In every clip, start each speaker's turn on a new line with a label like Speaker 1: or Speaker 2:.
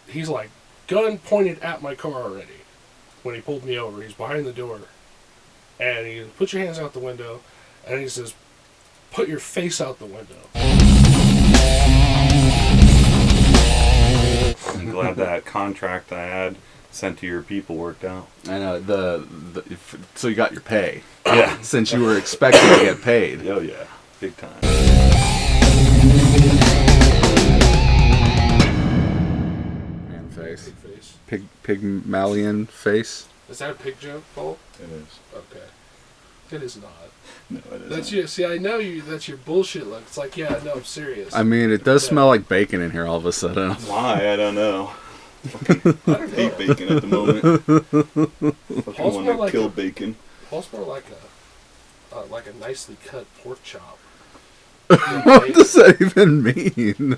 Speaker 1: he's like, gun pointed at my car already. When he pulled me over, he's behind the door. And he goes, put your hands out the window. And he says, put your face out the window.
Speaker 2: I'm glad that contract I had sent to your people worked out.
Speaker 3: I know, so you got your pay.
Speaker 2: Yeah.
Speaker 3: Since you were expected to get paid.
Speaker 2: Oh, yeah. Big time.
Speaker 3: Man face.
Speaker 1: Pig face.
Speaker 3: Pygmalion face.
Speaker 1: Is that a pig joke, Paul?
Speaker 2: It is.
Speaker 1: Okay. It is not.
Speaker 2: No, it isn't.
Speaker 1: That's you. See, I know you. That's your bullshit look. It's like, yeah, no, I'm serious.
Speaker 3: I mean, it does smell like bacon in here all of a sudden.
Speaker 2: Why? I don't know.
Speaker 1: I don't know.
Speaker 2: Hate bacon at the moment. Fucking
Speaker 1: Paul's
Speaker 2: want
Speaker 1: more
Speaker 2: to
Speaker 1: like
Speaker 2: kill
Speaker 1: a-
Speaker 2: bacon.
Speaker 1: Paul's more like a nicely cut pork chop.
Speaker 3: What does that even mean?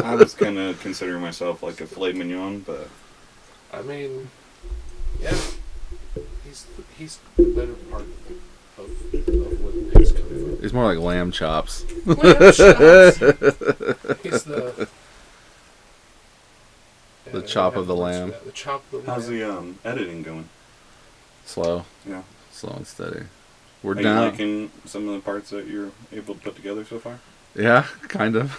Speaker 2: I was kind of considering myself like a filet mignon, but
Speaker 1: I mean, yeah, he's the better part of where the pigs come from.
Speaker 3: It's more like lamb chops.
Speaker 1: Lamb chops. He's the
Speaker 3: chop of the lamb.
Speaker 1: The chop of the
Speaker 2: how's
Speaker 1: lamb.
Speaker 2: the editing going?
Speaker 3: Slow.
Speaker 2: Yeah.
Speaker 3: Slow and steady. We're
Speaker 2: Are you
Speaker 3: down.
Speaker 2: liking some of the parts that you're able to put together so far?
Speaker 3: Yeah, kind of.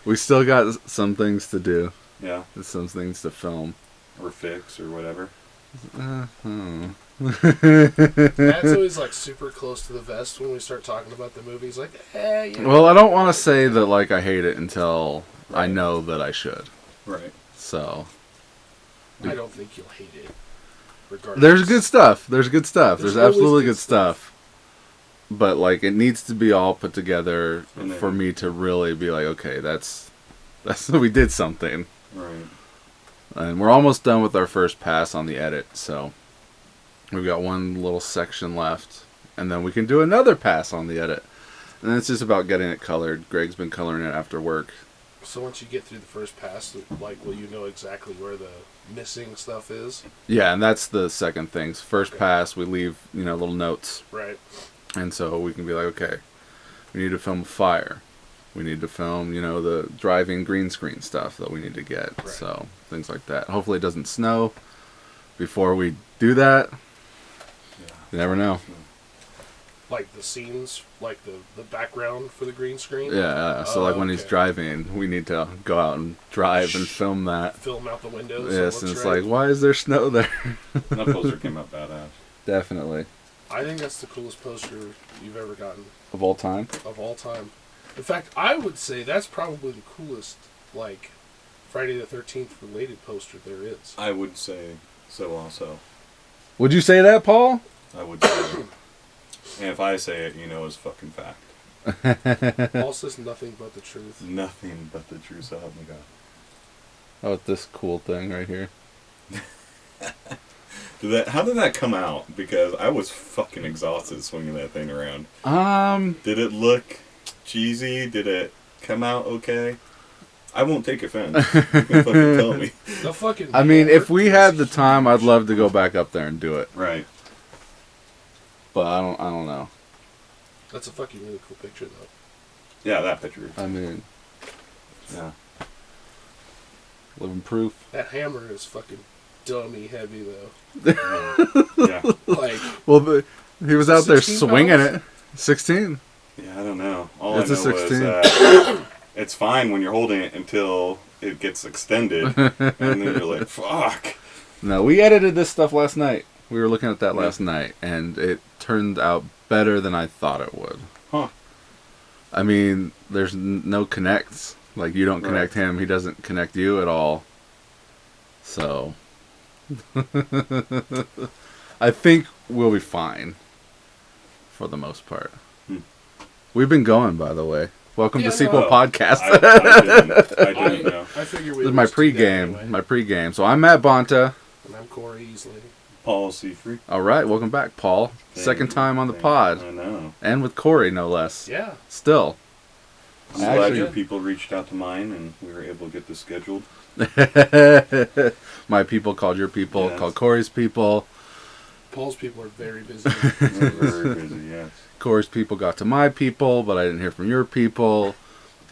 Speaker 3: We still got some things to do.
Speaker 2: Yeah.
Speaker 3: Some things to film.
Speaker 2: Or fix or whatever.
Speaker 1: Matt's always like super close to the vest when we start talking about the movie. He's like, yeah.
Speaker 3: Well, I don't want to say that like I hate it until I know that I should.
Speaker 2: Right.
Speaker 3: So
Speaker 1: I don't think you'll hate it. Regardless.
Speaker 3: there's good stuff. There's good stuff.
Speaker 1: There's
Speaker 3: There's absolutely
Speaker 1: always
Speaker 3: good
Speaker 1: good
Speaker 3: stuff. But like it needs to be all put together
Speaker 2: And then-
Speaker 3: for me to really be like, okay, that's we did something.
Speaker 2: Right.
Speaker 3: And we're almost done with our first pass on the edit, so we've got one little section left, and then we can do another pass on the edit. And then it's just about getting it colored. Greg's been coloring it after work.
Speaker 1: So once you get through the first pass, like, will you know exactly where the missing stuff is?
Speaker 3: Yeah, and that's the second thing. First pass, we leave, little notes.
Speaker 1: Right.
Speaker 3: And so we can be like, okay, we need to film a fire. We need to film, the driving green screen stuff that we need to get.
Speaker 1: Right.
Speaker 3: So things like that. Hopefully it doesn't snow before we do that.
Speaker 2: Yeah.
Speaker 3: You never know.
Speaker 1: Like the scenes, like the background for the green screen?
Speaker 3: Yeah, so like when he's
Speaker 1: okay.
Speaker 3: driving, we need to go out and drive and film that.
Speaker 1: Film out the windows.
Speaker 3: Yes,
Speaker 1: it
Speaker 3: and
Speaker 1: looks
Speaker 3: it's
Speaker 1: right.
Speaker 3: like, why is there snow there?
Speaker 2: That poster came out badass.
Speaker 3: Definitely.
Speaker 1: I think that's the coolest poster you've ever gotten
Speaker 3: Of all time?
Speaker 1: of all time. In fact, I would say that's probably the coolest, like, Friday the 13th related poster there is.
Speaker 2: I would say so also.
Speaker 3: Would you say that, Paul?
Speaker 2: I would say. And if I say it, it's fucking fact.
Speaker 1: Paul says nothing but the truth.
Speaker 2: Nothing but the truth, so help me God.
Speaker 3: How about this cool thing right here?
Speaker 2: How did that come out? Because I was fucking exhausted swinging that thing around. Did it look cheesy? Did it come out okay? I won't take offense. You can fucking tell me.
Speaker 1: The fucking
Speaker 3: I mean, if we had the
Speaker 1: is
Speaker 3: time,
Speaker 1: huge.
Speaker 3: I'd love to go back up there and do it.
Speaker 2: Right.
Speaker 3: But I don't know.
Speaker 1: That's a fucking really cool picture, though.
Speaker 2: Yeah, that picture.
Speaker 3: I mean,
Speaker 2: Yeah.
Speaker 3: living proof.
Speaker 1: That hammer is fucking dummy heavy, though.
Speaker 2: Yeah.
Speaker 1: Like,
Speaker 3: Well, he was out there
Speaker 1: 16
Speaker 3: swinging
Speaker 1: pounds?
Speaker 3: it. 16?
Speaker 2: Yeah, I don't know. All
Speaker 3: It's
Speaker 2: I
Speaker 3: a
Speaker 2: know
Speaker 3: 16.
Speaker 2: was it's fine when you're holding it until it gets extended, and then you're like, fuck.
Speaker 3: No, we edited this stuff last night. We were looking at that last night, and it turned out better than I thought it would.
Speaker 2: Huh.
Speaker 3: I mean, there's no connects. Like, you don't connect him, he doesn't connect you at all. So, I think we'll be fine for the most part. We've been going, by the way. Welcome
Speaker 1: Yeah,
Speaker 3: to Sequel
Speaker 1: no.
Speaker 3: Podcast.
Speaker 2: I didn't know.
Speaker 1: I figure we
Speaker 3: This is my
Speaker 1: just do that
Speaker 3: pregame.
Speaker 1: anyway.
Speaker 3: My pregame. So I'm Matt Bonta.
Speaker 1: And I'm Cory Easley.
Speaker 2: Paul Sifre.
Speaker 3: All right, welcome back, Paul. Second time on the pod,
Speaker 2: I know.
Speaker 3: and with Cory, no less.
Speaker 1: Yeah.
Speaker 3: Still.
Speaker 2: I'm glad
Speaker 3: Actually-
Speaker 2: your people reached out to mine, and we were able to get this scheduled.
Speaker 3: My people called your people,
Speaker 2: Yes.
Speaker 3: called Cory's people.
Speaker 1: Paul's people are very busy.
Speaker 2: We're very busy, yes.
Speaker 3: Cory's people got to my people, but I didn't hear from your people.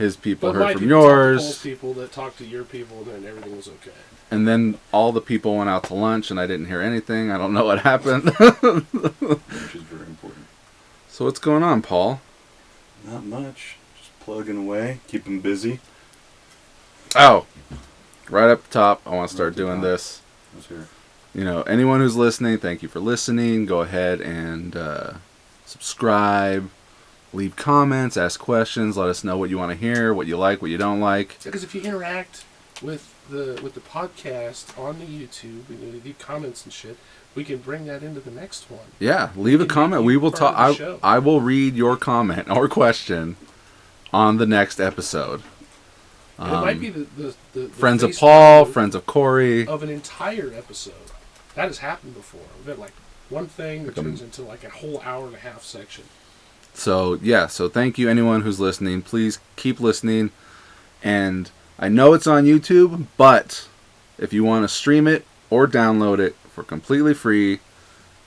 Speaker 3: his people
Speaker 1: But
Speaker 3: heard
Speaker 1: my
Speaker 3: from
Speaker 1: people talked to
Speaker 3: yours.
Speaker 1: Paul's people that talked to your people, and then everything was okay.
Speaker 3: And then all the people went out to lunch, and I didn't hear anything. I don't know what happened.
Speaker 2: Which is very important.
Speaker 3: So what's going on, Paul?
Speaker 2: Not much. Just plugging away, keeping busy.
Speaker 3: Oh, right up top, I want to start doing this.
Speaker 2: Let's hear it.
Speaker 3: You know, anyone who's listening, thank you for listening. Go ahead and subscribe, leave comments, ask questions, let us know what you want to hear, what you like, what you don't like.
Speaker 1: Because if you interact with the podcast on the YouTube, leave comments and shit, we can bring that into the next one.
Speaker 3: Yeah, leave a comment. We will talk. I will read your comment or question on the next episode.
Speaker 1: It might be the
Speaker 3: friends of Paul, friends of Cory.
Speaker 1: Of an entire episode. That has happened before. We've got like one thing that turns into like a whole hour and a half section.
Speaker 3: So, yeah. So, thank you, anyone who's listening. Please keep listening. And I know it's on YouTube, but if you want to stream it or download it for completely free,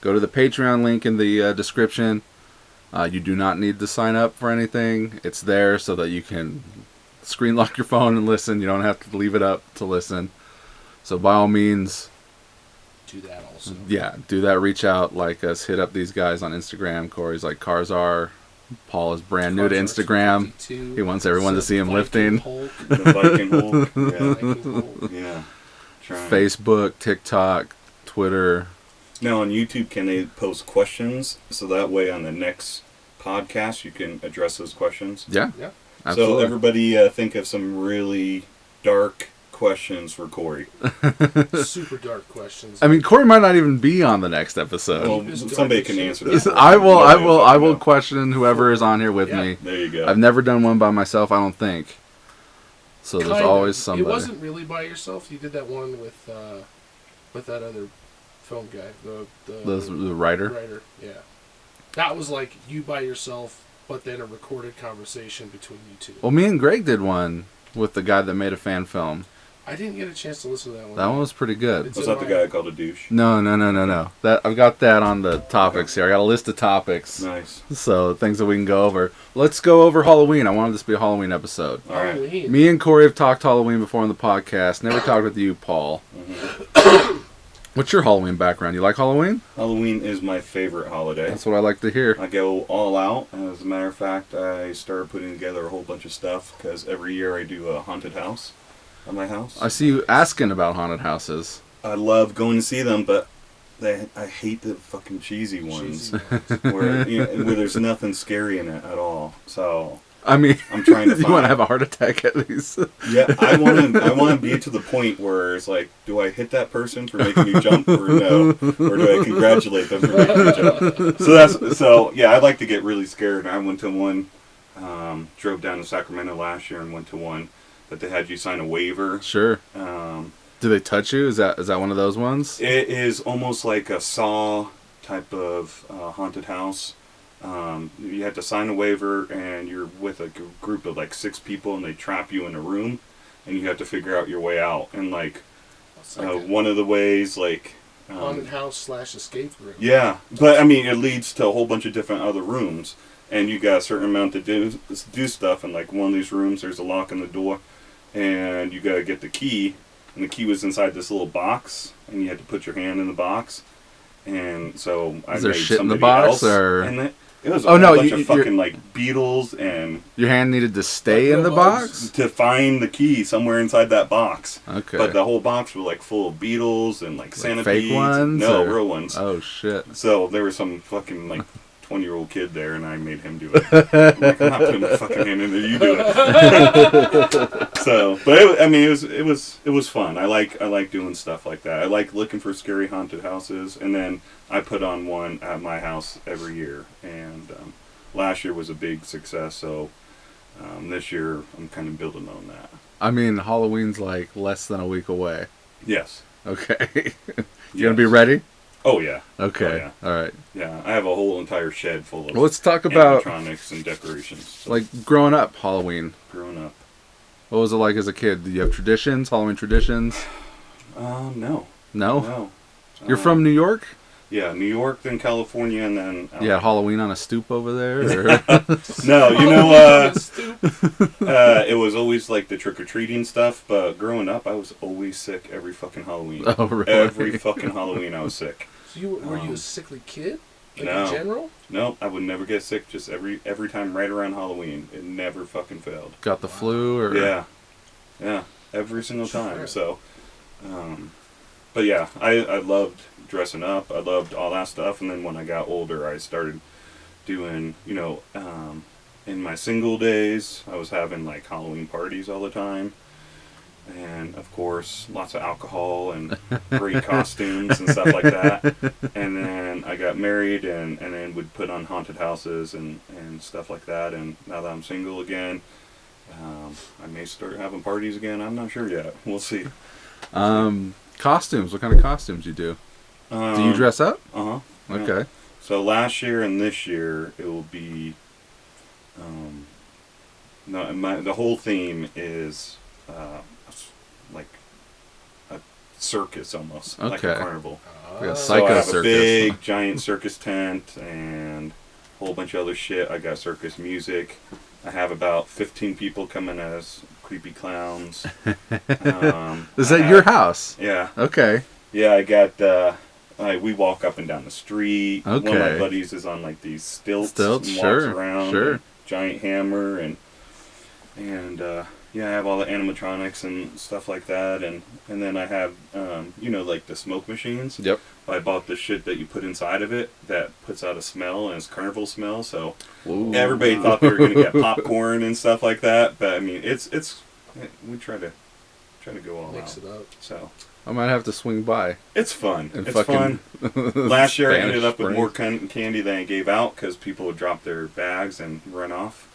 Speaker 3: go to the Patreon link in the description. You do not need to sign up for anything. It's there so that you can screen lock your phone and listen. You don't have to leave it up to listen. So by all means,
Speaker 1: do that also.
Speaker 3: Yeah, do that. Reach out, like us, hit up these guys on Instagram. Cory's like Cars Are. Paul is brand new to Instagram. He wants everyone to see him lifting.
Speaker 2: The Viking Hulk. Yeah. Yeah. Trying.
Speaker 3: Facebook, TikTok, Twitter.
Speaker 2: Now on YouTube, can they post questions so that way on the next podcast you can address those questions?
Speaker 3: Yeah. Absolutely.
Speaker 2: So everybody think of some really dark questions for Cory.
Speaker 1: Super dark questions.
Speaker 3: I mean, Cory might not even be on the next episode.
Speaker 2: Well, somebody can answer this.
Speaker 3: I will question whoever is on here with me.
Speaker 2: There you go.
Speaker 3: I've never done one by myself, I don't think. So there's always somebody.
Speaker 1: It wasn't really by yourself. You did that one with that other film guy,
Speaker 3: the writer.
Speaker 1: Writer, yeah. That was like you by yourself, but then a recorded conversation between you two.
Speaker 3: Well, me and Greg did one with the guy that made a fan film.
Speaker 1: I didn't get a chance to listen to that one.
Speaker 3: That one was pretty good.
Speaker 2: Was that the guy called a douche?
Speaker 3: No. That I've got that on the topics here. I got a list of topics.
Speaker 2: Nice.
Speaker 3: So things that we can go over. Let's go over Halloween. I wanted this to be a Halloween episode.
Speaker 2: All right.
Speaker 1: Halloween.
Speaker 3: Me and Cory have talked Halloween before on the podcast. Never talked with you, Paul.
Speaker 2: Mm-hmm.
Speaker 3: What's your Halloween background? You like Halloween?
Speaker 2: Halloween is my favorite holiday.
Speaker 3: That's what I like to hear.
Speaker 2: I go all out. As a matter of fact, I started putting together a whole bunch of stuff because every year I do a haunted house at my house.
Speaker 3: I see you asking about haunted houses.
Speaker 2: I love going to see them, but I hate the fucking cheesy ones where there's nothing scary in it at all. So
Speaker 3: I mean,
Speaker 2: I'm trying to.
Speaker 3: You want to have a heart attack at least?
Speaker 2: Yeah, I want to be to the point where it's like, do I hit that person for making me jump, or no, or do I congratulate them for making me jump? So yeah, I like to get really scared. I went to one, drove down to Sacramento last year and went to one that they had you sign a waiver.
Speaker 3: Sure. Do they touch you? Is that one of those ones?
Speaker 2: It is almost like a Saw type of haunted house. You have to sign a waiver, and you're with a group of like 6 people, and they trap you in a room, and you have to figure out your way out. And like one of the ways, like
Speaker 1: haunted house / escape room.
Speaker 2: Yeah, but I mean, it leads to a whole bunch of different other rooms, and you got a certain amount to do stuff. And like one of these rooms, there's a lock on the door, and you got to get the key, and the key was inside this little box, and you had to put your hand in the box. And so I
Speaker 3: there
Speaker 2: made
Speaker 3: shit in the
Speaker 2: somebody
Speaker 3: box,
Speaker 2: else
Speaker 3: or
Speaker 2: in it. It was a whole bunch of fucking like beetles, and
Speaker 3: your hand needed to stay in the box
Speaker 2: to find the key somewhere inside that box.
Speaker 3: Okay,
Speaker 2: but the whole box was like full of beetles and like centipedes.
Speaker 3: Fake ones?
Speaker 2: No, real ones.
Speaker 3: Oh shit!
Speaker 2: So there was some fucking like 20-year-old kid there, and I made him do it. I'm like, I'm not putting my fucking hand in there. You do it. So, but it was fun. I like doing stuff like that. I like looking for scary haunted houses, and then I put on one at my house every year. And last year was a big success. So this year I'm kind of building on that.
Speaker 3: I mean, Halloween's like less than a week away.
Speaker 2: Yes.
Speaker 3: Okay. You gonna be ready?
Speaker 2: Oh yeah.
Speaker 3: Okay.
Speaker 2: Oh, yeah.
Speaker 3: All right.
Speaker 2: Yeah, I have a whole entire shed full of.
Speaker 3: Well, let's talk about
Speaker 2: animatronics and decorations. So.
Speaker 3: Like growing up, Halloween.
Speaker 2: Growing up.
Speaker 3: What was it like as a kid? Did you have traditions, Halloween traditions?
Speaker 2: No.
Speaker 3: No.
Speaker 2: No.
Speaker 3: You're from New York?
Speaker 2: Yeah, New York, then California, and then.
Speaker 3: Yeah, Halloween on a stoop over there. Or?
Speaker 2: No, you know. It was always like the trick-or-treating stuff, but growing up, I was always sick every fucking Halloween.
Speaker 3: Oh, really?
Speaker 2: Every fucking Halloween I was sick.
Speaker 1: So were you a sickly kid? Like
Speaker 2: No.
Speaker 1: in general?
Speaker 2: No, I would never get sick, just every time right around Halloween. It never fucking failed.
Speaker 3: Got the flu or?
Speaker 2: Yeah, every single time. So, but yeah, I loved dressing up. I loved all that stuff. And then when I got older, I started doing, in my single days, I was having like Halloween parties all the time. And of course, lots of alcohol and great costumes and stuff like that. And then I got married and then would put on haunted houses and stuff like that. And now that I'm single again, I may start having parties again. I'm not sure yet. We'll see.
Speaker 3: Costumes. What kind of costumes you do? Do you dress up?
Speaker 2: Uh-huh.
Speaker 3: Okay.
Speaker 2: Yeah. So last year and this year, it will be... the whole theme is... like a circus almost, like a carnival.
Speaker 3: Like a
Speaker 2: So I have
Speaker 3: circus.
Speaker 2: a big giant circus tent and a whole bunch of other shit. I got circus music. I have about 15 people coming as creepy clowns.
Speaker 3: Is that your house?
Speaker 2: Yeah.
Speaker 3: Okay.
Speaker 2: Yeah, I got. We walk up and down the street.
Speaker 3: Okay.
Speaker 2: One of my buddies is on like these stilts and walks
Speaker 3: sure,
Speaker 2: around.
Speaker 3: sure.
Speaker 2: Giant hammer and yeah, I have all the animatronics and stuff like that, and then I have like the smoke machines.
Speaker 3: Yep.
Speaker 2: I bought the shit that you put inside of it that puts out a smell, and it's carnival smell. So
Speaker 3: Ooh.
Speaker 2: everybody thought they were gonna get popcorn and stuff like that, but I mean it's we try to go all
Speaker 1: Mix
Speaker 2: out.
Speaker 1: it up.
Speaker 2: So
Speaker 3: I might have to swing by.
Speaker 2: it's fun.
Speaker 3: And
Speaker 2: It's fun. Last year I
Speaker 3: Spanish
Speaker 2: ended up with
Speaker 3: Spring.
Speaker 2: more candy than I gave out because people would drop their bags and run off.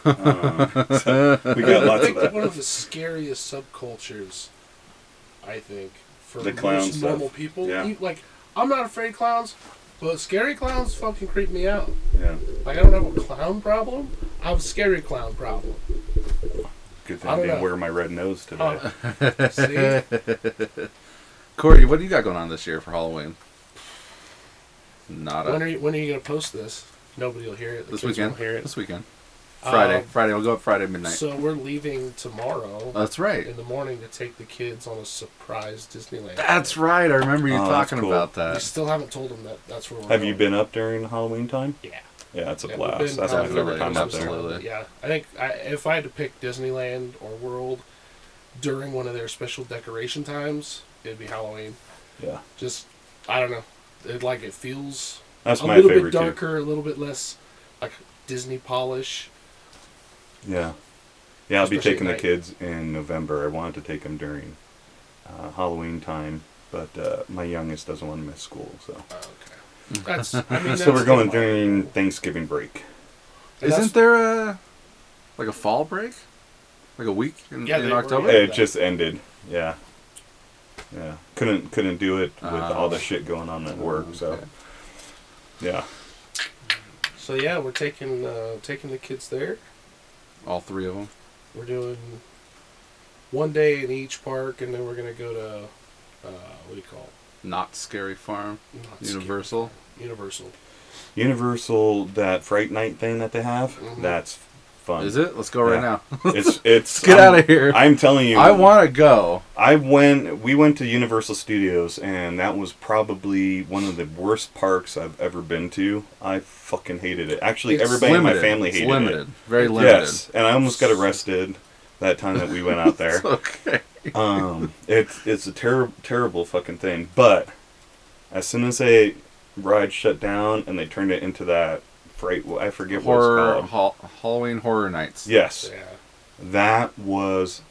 Speaker 2: So we got
Speaker 1: I
Speaker 2: lots of
Speaker 1: think
Speaker 2: that.
Speaker 1: one of the scariest subcultures, I think, for
Speaker 2: The clown
Speaker 1: most
Speaker 2: stuff.
Speaker 1: normal people.
Speaker 2: Yeah.
Speaker 1: Like, I'm not afraid of clowns, but scary clowns fucking creep me out.
Speaker 2: Yeah.
Speaker 1: Like, I don't have a clown problem. I have a scary clown problem.
Speaker 2: Good
Speaker 1: I
Speaker 2: thing I
Speaker 1: don't
Speaker 2: didn't
Speaker 1: know.
Speaker 2: wear my red nose today.
Speaker 1: See?
Speaker 3: Corey, what do you got going on this year for Halloween? Nada.
Speaker 1: When are you going to post this? Nobody will hear it. The
Speaker 3: This
Speaker 1: kids
Speaker 3: weekend.
Speaker 1: won't hear it.
Speaker 3: This weekend. Friday.
Speaker 1: Um,
Speaker 3: Friday. We'll go up Friday midnight.
Speaker 1: So we're leaving tomorrow
Speaker 3: That's right.
Speaker 1: in the morning to take the kids on a surprise Disneyland.
Speaker 3: That's right. I remember you
Speaker 2: Oh, that's
Speaker 3: talking
Speaker 2: cool.
Speaker 3: about
Speaker 1: We
Speaker 3: that.
Speaker 1: still haven't told them that that's where we're
Speaker 2: Have
Speaker 1: going.
Speaker 2: you been up during Halloween time?
Speaker 1: Yeah.
Speaker 2: Yeah, it's a
Speaker 1: Yeah, we've
Speaker 2: blast.
Speaker 1: been
Speaker 2: That's my
Speaker 1: probably
Speaker 2: favorite
Speaker 3: Definitely,
Speaker 2: time up there.
Speaker 3: absolutely.
Speaker 1: Yeah, I think if I had to pick Disneyland or World during one of their special decoration times, it'd be Halloween.
Speaker 2: Yeah,
Speaker 1: Just, I don't know. It feels
Speaker 2: that's
Speaker 1: a
Speaker 2: my
Speaker 1: little
Speaker 2: favorite
Speaker 1: bit darker, a little bit less like Disney polish.
Speaker 2: too. Yeah, yeah. I'll be
Speaker 1: Especially
Speaker 2: taking the
Speaker 1: at night.
Speaker 2: kids in November. I wanted to take them during Halloween time, but my youngest doesn't want to miss school, so
Speaker 1: Okay. That's, I mean,
Speaker 2: so we're
Speaker 1: that's
Speaker 2: going
Speaker 1: fine.
Speaker 2: during Thanksgiving break.
Speaker 1: And that's-
Speaker 3: Isn't there a fall break? Like a week in
Speaker 1: Yeah, they were-
Speaker 3: October?
Speaker 1: Yeah.
Speaker 2: It just ended. Yeah, yeah. Couldn't do it with all the shit going on at work. So
Speaker 3: Okay.
Speaker 2: yeah.
Speaker 1: So yeah, we're taking the kids there.
Speaker 3: All three of them.
Speaker 1: We're doing one day in each park, and then we're gonna go to what do you call
Speaker 3: Not Scary Farm.
Speaker 1: it? Not Scary.
Speaker 3: Universal.
Speaker 1: Universal.
Speaker 2: Universal, that Fright Night thing that they have,
Speaker 1: Mhm.
Speaker 2: that's fun.
Speaker 3: Is it? Let's go right
Speaker 2: Yeah.
Speaker 3: now.
Speaker 2: It's
Speaker 3: Let's get out of here.
Speaker 2: I'm telling you.
Speaker 3: I want to go.
Speaker 2: We went to Universal Studios, and that was probably one of the worst parks I've ever been to. I fucking hated it. Actually,
Speaker 1: It's
Speaker 2: everybody in my
Speaker 3: Limited.
Speaker 2: family
Speaker 3: It's
Speaker 2: hated
Speaker 3: limited.
Speaker 2: it.
Speaker 3: Very limited.
Speaker 2: Yes, and I almost got arrested that time that we went out there.
Speaker 3: It's okay.
Speaker 2: It's a terrible fucking thing. But as soon as they ride shut down and they turned it into that fright, I forget what it's called.
Speaker 3: Halloween Horror Nights.
Speaker 2: Yes,
Speaker 1: Yeah.
Speaker 2: that was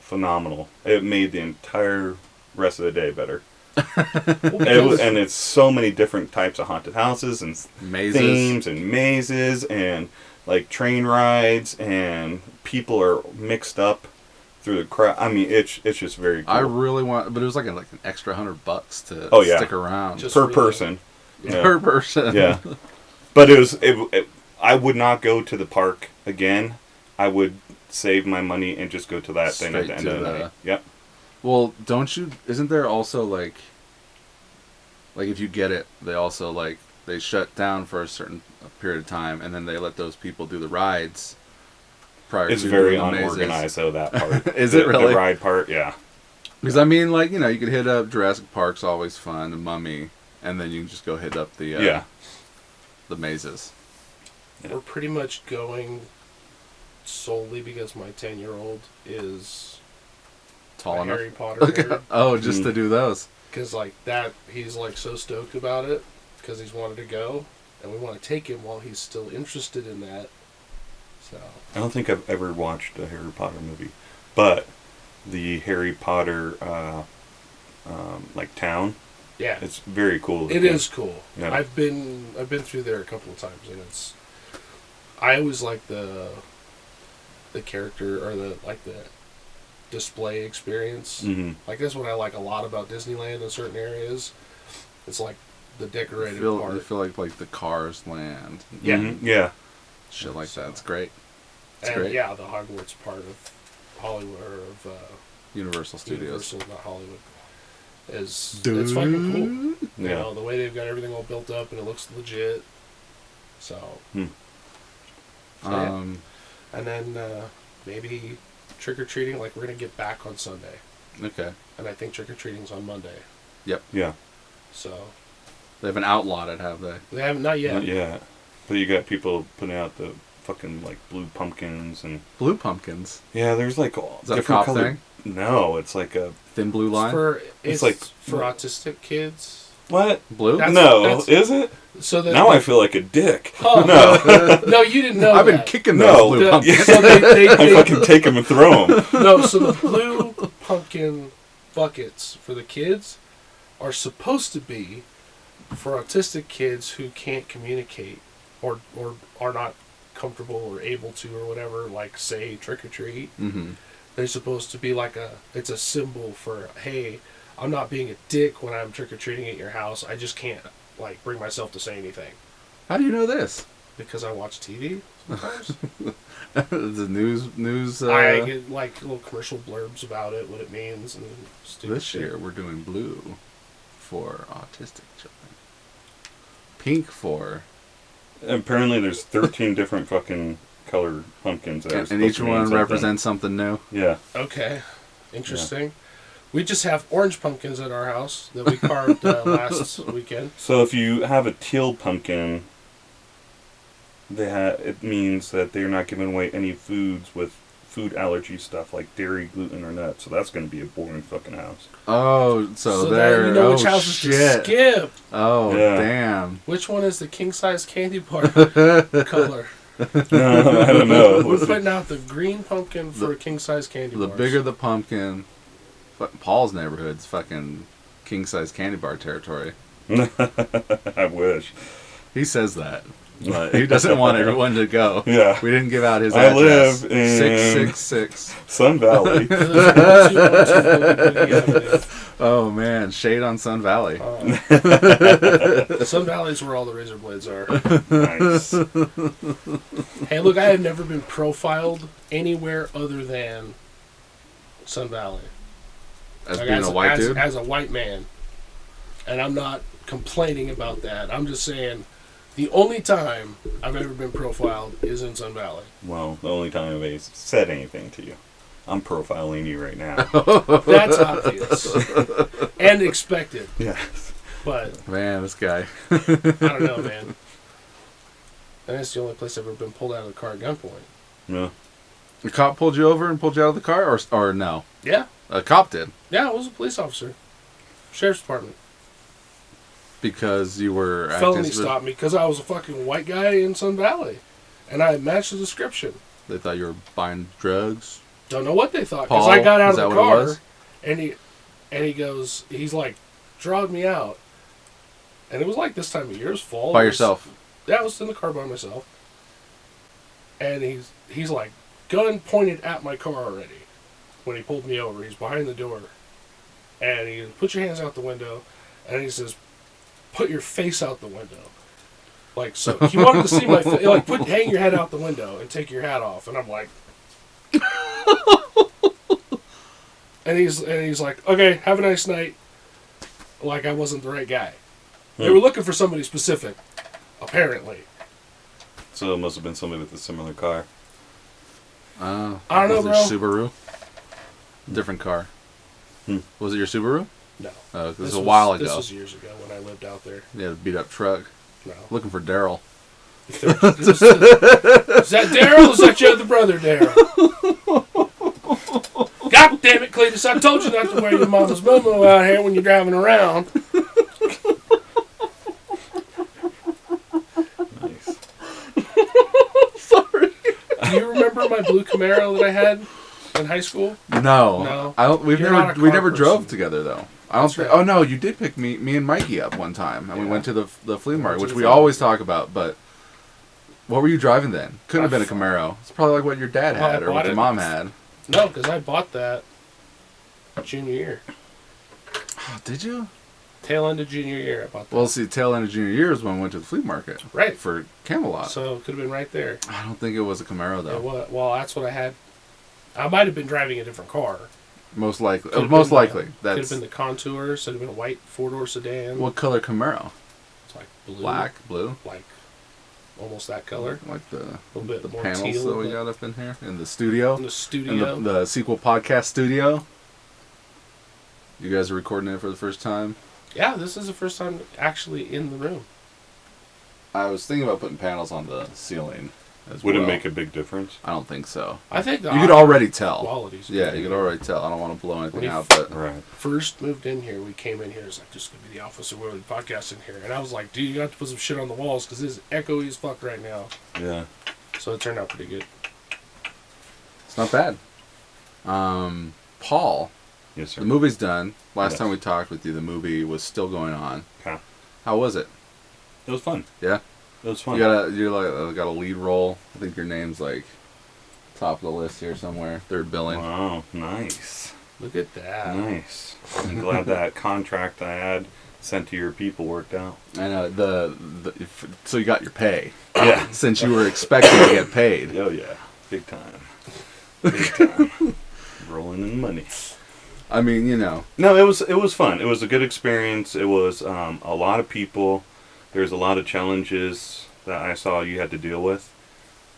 Speaker 2: phenomenal. It made the entire rest of the day better. And it's so many different types of haunted houses and
Speaker 3: Mazes.
Speaker 2: themes and mazes and like train rides, and people are mixed up through the crowd. I mean, it's just very cool.
Speaker 3: I really want, but it was like an extra $100 to
Speaker 2: Oh, yeah.
Speaker 3: stick around
Speaker 1: Just
Speaker 2: per
Speaker 1: for
Speaker 2: person. Yeah.
Speaker 3: per person.
Speaker 2: Yeah. But I would not go to the park again. I would save my money and just go to that thing at
Speaker 3: Straight
Speaker 2: the end
Speaker 3: to
Speaker 2: of the
Speaker 3: the-
Speaker 2: night. Yep.
Speaker 3: Well, don't you? Isn't there also like if you get it, they also they shut down for a certain period of time, and then they let those people do the rides. prior
Speaker 2: It's
Speaker 3: to
Speaker 2: very
Speaker 3: doing the mazes.
Speaker 2: unorganized, though, that part.
Speaker 3: Is it really?
Speaker 2: The ride part, yeah.
Speaker 3: Because, I mean, like, you know, you could hit up Jurassic Park's always fun, and Mummy, and then you can just go hit up the mazes.
Speaker 2: Yeah.
Speaker 1: We're pretty much going solely because my 10-year-old is
Speaker 3: Tall enough.
Speaker 1: Harry Potter nerd.
Speaker 3: Oh, just to do those.
Speaker 1: Because, like, that, he's, like, so stoked about it because he's wanted to go, and we want to take him while he's still interested in that. So
Speaker 2: I don't think I've ever watched a Harry Potter movie, but the Harry Potter, like, town,
Speaker 1: yeah,
Speaker 2: it's very cool.
Speaker 1: it is cool.
Speaker 2: Yeah.
Speaker 1: I've been through there a couple of times, and I always like the character or the display experience.
Speaker 2: Mm-hmm.
Speaker 1: Like, that's what I like a lot about Disneyland in certain areas. It's like the decorated part.
Speaker 3: I feel like the Cars land.
Speaker 1: Yeah.
Speaker 2: Mm-hmm. Yeah.
Speaker 3: Shit like that. It's great. It's
Speaker 1: and
Speaker 3: great.
Speaker 1: yeah, the Hogwarts part of Hollywood or of
Speaker 3: Universal Studios.
Speaker 1: Universal, not Hollywood. It's fucking cool.
Speaker 2: Yeah.
Speaker 1: You know, the way they've got everything all built up and it looks legit. So, yeah. And then maybe trick-or-treating, like, we're going to get back on Sunday.
Speaker 3: Okay.
Speaker 1: And I think trick-or-treating's on Monday.
Speaker 3: Yep.
Speaker 2: Yeah.
Speaker 1: So,
Speaker 3: They haven't outlawed it, have they?
Speaker 1: they haven't, not yet.
Speaker 2: Not yet. But you got people putting out the fucking, like, blue pumpkins and...
Speaker 3: Blue pumpkins.
Speaker 2: Yeah, there's, like, all
Speaker 3: Is that a
Speaker 2: different
Speaker 3: cop
Speaker 2: color...
Speaker 3: thing?
Speaker 2: No, it's like a...
Speaker 3: Thin blue line?
Speaker 1: It's
Speaker 2: like-
Speaker 1: for autistic kids.
Speaker 2: What?
Speaker 3: Blue?
Speaker 1: That's-
Speaker 2: Is it?
Speaker 1: So that
Speaker 2: Now I feel like a dick.
Speaker 1: Oh,
Speaker 2: No.
Speaker 1: no, you didn't know
Speaker 3: I've been
Speaker 1: that.
Speaker 3: kicking
Speaker 2: No.
Speaker 3: those blue
Speaker 1: The-
Speaker 3: pumpkins.
Speaker 1: So
Speaker 2: I
Speaker 1: they
Speaker 2: fucking take them and throw them.
Speaker 1: no, so the blue pumpkin buckets for the kids are supposed to be for autistic kids who can't communicate or are not comfortable or able to or whatever, like, say, trick or treat.
Speaker 3: Mm-hmm.
Speaker 1: They're supposed to be like it's a symbol for, hey, I'm not being a dick when I'm trick or treating at your house. I just can't, like, bring myself to say anything.
Speaker 3: How do you know this?
Speaker 1: Because I watch TV sometimes.
Speaker 3: The news.
Speaker 1: I get, like, little commercial blurbs about it, what it means, and stupid
Speaker 3: This
Speaker 1: shit.
Speaker 3: year we're doing blue for autistic children. Pink for...
Speaker 2: Apparently there's 13 different fucking colored pumpkins. That are
Speaker 3: And
Speaker 2: supposed
Speaker 3: each
Speaker 2: to mean
Speaker 3: one
Speaker 2: something.
Speaker 3: represents something new.
Speaker 2: Yeah.
Speaker 1: Okay, interesting. We just have orange pumpkins at our house that we carved last weekend.
Speaker 2: So if you have a teal pumpkin, it means that they're not giving away any foods with food allergy stuff like dairy, gluten, or nuts. So that's going to be a boring fucking house.
Speaker 3: Oh, so
Speaker 1: then
Speaker 3: there.
Speaker 1: you know
Speaker 3: Oh,
Speaker 1: which houses to
Speaker 3: shit.
Speaker 1: skip.
Speaker 3: Oh,
Speaker 2: Yeah.
Speaker 3: damn.
Speaker 1: Which one is the king size candy bar color?
Speaker 2: No, I don't know.
Speaker 1: We're putting out the green pumpkin for a king size candy bar.
Speaker 3: The bigger the pumpkin, Paul's neighborhood's fucking king size candy bar territory.
Speaker 2: I wish.
Speaker 3: He says that. But he doesn't want everyone to go.
Speaker 2: Yeah.
Speaker 3: We didn't give out his
Speaker 2: I
Speaker 3: address.
Speaker 2: live in
Speaker 3: 666.
Speaker 2: Sun Valley.
Speaker 3: Oh man, shade on Sun Valley.
Speaker 1: Sun Valley's where all the razor blades are.
Speaker 2: Nice.
Speaker 1: Hey, look, I have never been profiled anywhere other than Sun Valley.
Speaker 3: As
Speaker 1: Like,
Speaker 3: being a white dude?
Speaker 1: As a white man. And I'm not complaining about that. I'm just saying the only time I've ever been profiled is in Sun Valley.
Speaker 2: Well, the only time I've said anything to you. I'm profiling you right now.
Speaker 1: That's obvious. And expected.
Speaker 2: Yes.
Speaker 1: But,
Speaker 3: Man, this guy.
Speaker 1: I don't know, man. And that's the only place I've ever been pulled out of the car at gunpoint.
Speaker 2: Yeah.
Speaker 3: The cop pulled you over and pulled you out of the car? Or no?
Speaker 1: Yeah.
Speaker 3: A cop did.
Speaker 1: Yeah, I was a police officer. Sheriff's Department.
Speaker 3: Because you were
Speaker 1: Felony stopped me because I was a fucking white guy in Sun Valley. And I matched the description.
Speaker 3: They thought you were buying drugs.
Speaker 1: Don't know what they thought. Because
Speaker 3: Paul,
Speaker 1: I got out
Speaker 3: is
Speaker 1: of
Speaker 3: that
Speaker 1: the
Speaker 3: what it
Speaker 1: car.
Speaker 3: was?
Speaker 1: And he goes, he's like, drawed me out. And it was like this time of year. It was fall.
Speaker 3: By
Speaker 1: It was-
Speaker 3: yourself.
Speaker 1: Yeah, I was in the car by myself. And he's like, gun pointed at my car already. When he pulled me over. He's behind the door. And he put your hands out the window. And he says, put your face out the window. Like, so he wanted to see my face. Like, hang your head out the window and take your hat off. And I'm like... and he's like, okay, have a nice night. Like I wasn't the right guy. They were looking for somebody specific, apparently.
Speaker 2: So it must have been somebody with a similar car.
Speaker 1: I don't know, bro.
Speaker 3: Was it Subaru? Different car. Was it your Subaru?
Speaker 1: No.
Speaker 3: This was a while ago.
Speaker 1: This was years ago when I lived out there.
Speaker 3: Yeah, the beat up truck.
Speaker 1: No.
Speaker 3: Looking for Daryl.
Speaker 1: Is that Daryl? Or is that your other brother, Daryl? God damn it, Cletus! I told you not to wear your mama's moo out here when you're driving around.
Speaker 2: Nice.
Speaker 3: Sorry.
Speaker 1: Do you remember my blue Camaro that I had in high school?
Speaker 3: No. I don't. We
Speaker 1: You're not a
Speaker 3: never
Speaker 1: car
Speaker 3: drove
Speaker 1: person.
Speaker 3: together though. I don't.
Speaker 1: Right.
Speaker 3: Oh no, you did pick me and Mikey up one time, and we went to the flea market, which we
Speaker 1: flea
Speaker 3: always talk about. But what were you driving then? Couldn't have been a Camaro. It's probably like what your dad
Speaker 1: Well, I
Speaker 3: had or what
Speaker 1: bought
Speaker 3: your
Speaker 1: it.
Speaker 3: mom had.
Speaker 1: No, because I bought that junior year.
Speaker 3: Oh, did you?
Speaker 1: Tail end of junior year, I bought that.
Speaker 3: Well, see, tail end of junior year is when we went to the flea market.
Speaker 1: Right.
Speaker 3: For Camelot.
Speaker 1: So it could have been right there.
Speaker 3: I don't think it was a Camaro though.
Speaker 1: Well, that's what I had. I might have been driving a different car.
Speaker 3: Most likely.
Speaker 1: Could have
Speaker 3: Most
Speaker 1: been
Speaker 3: likely.
Speaker 1: Could
Speaker 3: That's
Speaker 1: have been the Contour. So it would have been a white four-door sedan.
Speaker 3: what color Camaro?
Speaker 1: It's like blue.
Speaker 3: Black, blue.
Speaker 1: Like almost that color.
Speaker 3: Like
Speaker 1: A little bit more
Speaker 3: panels
Speaker 1: teal,
Speaker 3: that we
Speaker 1: but-
Speaker 3: got up in here in the studio.
Speaker 1: In the studio.
Speaker 3: In the sequel podcast studio. You guys are recording it for the first time.
Speaker 1: Yeah, this is the first time actually in the room.
Speaker 3: I was thinking about putting panels on the ceiling as
Speaker 2: Would
Speaker 3: well.
Speaker 2: it make a big difference?
Speaker 3: I don't think so.
Speaker 1: I think the
Speaker 3: You could already tell.
Speaker 1: qualities.
Speaker 3: Yeah, you could already tell. I don't want to blow anything
Speaker 1: When you
Speaker 3: out, but
Speaker 2: Right.
Speaker 1: First moved in here, we came in here. It's like, this is gonna be the office of Willie podcast in here, and I was like, dude, you got to put some shit on the walls because it's echoey as fuck right now.
Speaker 2: Yeah.
Speaker 1: So it turned out pretty good.
Speaker 3: it's not bad. Paul,
Speaker 2: Yes, sir.
Speaker 3: the movie's done. Last
Speaker 2: Yes.
Speaker 3: time we talked with you, the movie was still going on.
Speaker 2: Okay.
Speaker 3: How was it?
Speaker 2: It was fun.
Speaker 3: Yeah?
Speaker 2: It was fun.
Speaker 3: You got a lead role. I think your name's like top of the list here somewhere. Third billing.
Speaker 2: Wow. Nice.
Speaker 1: Look at that.
Speaker 2: Nice. I'm glad that contract I had sent to your people worked out.
Speaker 3: I know so you got your pay.
Speaker 2: Yeah.
Speaker 3: Since you were expecting to get paid.
Speaker 2: Oh yeah. Big time. Big time. Rolling in money.
Speaker 3: I mean, you know.
Speaker 2: No, it was fun. It was a good experience. It was a lot of people. There's a lot of challenges that I saw you had to deal with.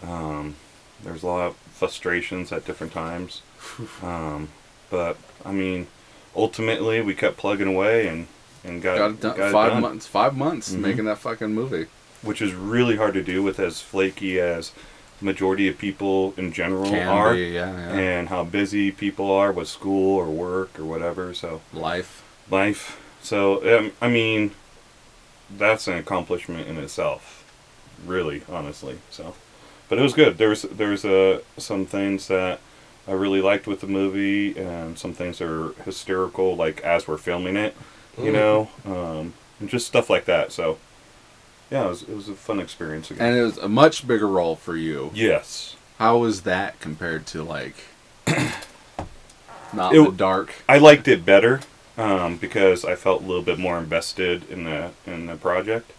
Speaker 2: There's a lot of frustrations at different times. But I mean, ultimately we kept plugging away and got
Speaker 3: Got it done.
Speaker 2: got it
Speaker 3: 5
Speaker 2: done.
Speaker 3: months. 5 months
Speaker 2: Mhm.
Speaker 3: making that fucking movie.
Speaker 2: Which is really hard to do with as flaky as majority of people in general
Speaker 3: Can
Speaker 2: are,
Speaker 3: be, yeah.
Speaker 2: and how busy people are with school or work or whatever. So
Speaker 3: Life.
Speaker 2: So I mean, that's an accomplishment in itself, really, honestly. So, but it was good. There's some things that I really liked with the movie, and some things that are hysterical, like as we're filming it, you know, and just stuff like that. So, yeah, it was a fun experience again.
Speaker 3: And it was a much bigger role for you.
Speaker 2: Yes.
Speaker 3: How was that compared to like Not in the Dark?
Speaker 2: I liked it better because I felt a little bit more invested in the project.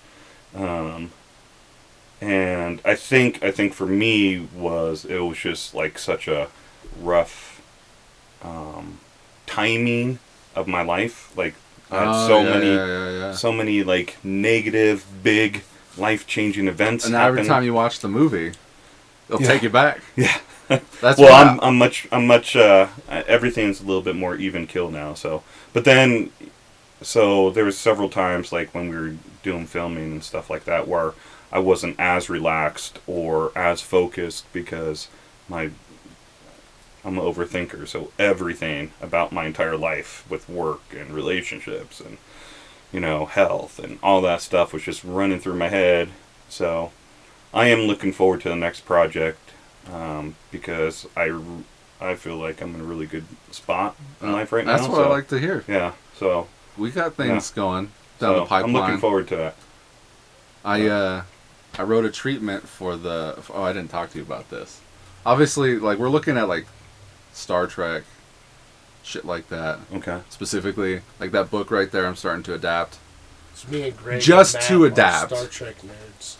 Speaker 2: And I think for me it was just like such a rough timing of my life. Like I had so many like negative, big, life-changing events.
Speaker 3: And
Speaker 2: happen.
Speaker 3: every time you watch the movie, it'll take you back.
Speaker 2: Yeah.
Speaker 3: That's
Speaker 2: well, I'm much everything's a little bit more even kill now. So, but then, so there was several times like when we were doing filming and stuff like that where I wasn't as relaxed or as focused because I'm an overthinker. So everything about my entire life with work and relationships and health and all that stuff was just running through my head. So I am looking forward to the next project. Because I feel like I'm in a really good spot in life right now.
Speaker 3: That's what I like to hear.
Speaker 2: Yeah, so
Speaker 3: we got things going down the pipeline.
Speaker 2: I'm looking forward to that.
Speaker 3: I wrote a treatment for the. Oh, I didn't talk to you about this. Obviously, like we're looking at like Star Trek, shit like that.
Speaker 2: Okay.
Speaker 3: Specifically, like that book right there. I'm starting to adapt.
Speaker 1: It's me and Greg
Speaker 3: Just
Speaker 1: and
Speaker 3: to
Speaker 1: Matt
Speaker 3: adapt.
Speaker 1: are Star Trek nerds.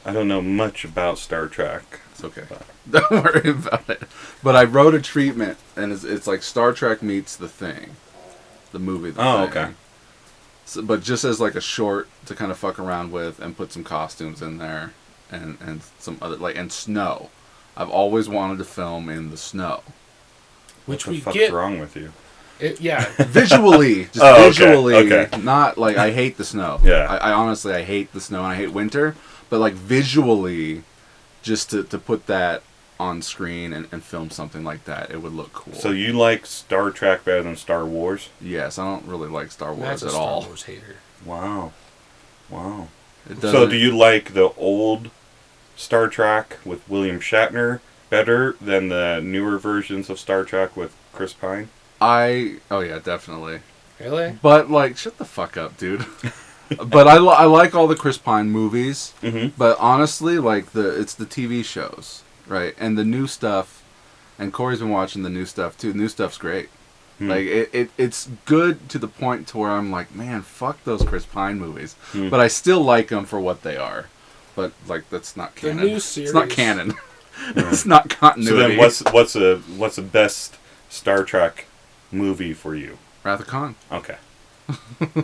Speaker 2: I don't know much about Star Trek.
Speaker 3: It's okay. Don't worry about it. But I wrote a treatment, and it's like Star Trek meets The Thing, the movie. The Thing.
Speaker 2: Okay.
Speaker 3: So, but just as like a short to kind of fuck around with and put some costumes in there, and some other and snow. I've always wanted to film in the snow.
Speaker 1: Which
Speaker 2: what the
Speaker 1: we
Speaker 2: fuck's
Speaker 1: get.
Speaker 2: wrong with you?
Speaker 1: Yeah.
Speaker 3: Visually, just
Speaker 2: Oh, okay,
Speaker 3: visually,
Speaker 2: okay.
Speaker 3: not like I hate the snow.
Speaker 2: Yeah.
Speaker 3: I honestly I hate the snow and I hate winter, but like visually, just to put that on screen and film something like that, it would look cool.
Speaker 2: So you like Star Trek better than Star Wars?
Speaker 3: Yes, I don't really like Star Wars
Speaker 1: Matt's a
Speaker 3: at
Speaker 1: Star
Speaker 3: all.
Speaker 1: Wars hater.
Speaker 2: Wow.
Speaker 3: It
Speaker 2: So
Speaker 3: doesn't-
Speaker 2: do you like the old Star Trek with William Shatner better than the newer versions of Star Trek with Chris Pine?
Speaker 3: Oh yeah, definitely.
Speaker 1: Really?
Speaker 3: But like, shut the fuck up, dude. But I like all the Chris Pine movies.
Speaker 2: Mm-hmm.
Speaker 3: But honestly, like it's the TV shows, right? And the new stuff. And Corey's been watching the new stuff too. The new stuff's great. Like it's good to the point to where I'm like, man, fuck those Chris Pine movies. But I still like them for what they are. But like, that's not canon.
Speaker 1: new series.
Speaker 3: It's not canon. It's not continuity.
Speaker 2: So then what's the best Star Trek movie for you?
Speaker 3: Wrath of Khan.
Speaker 2: Okay.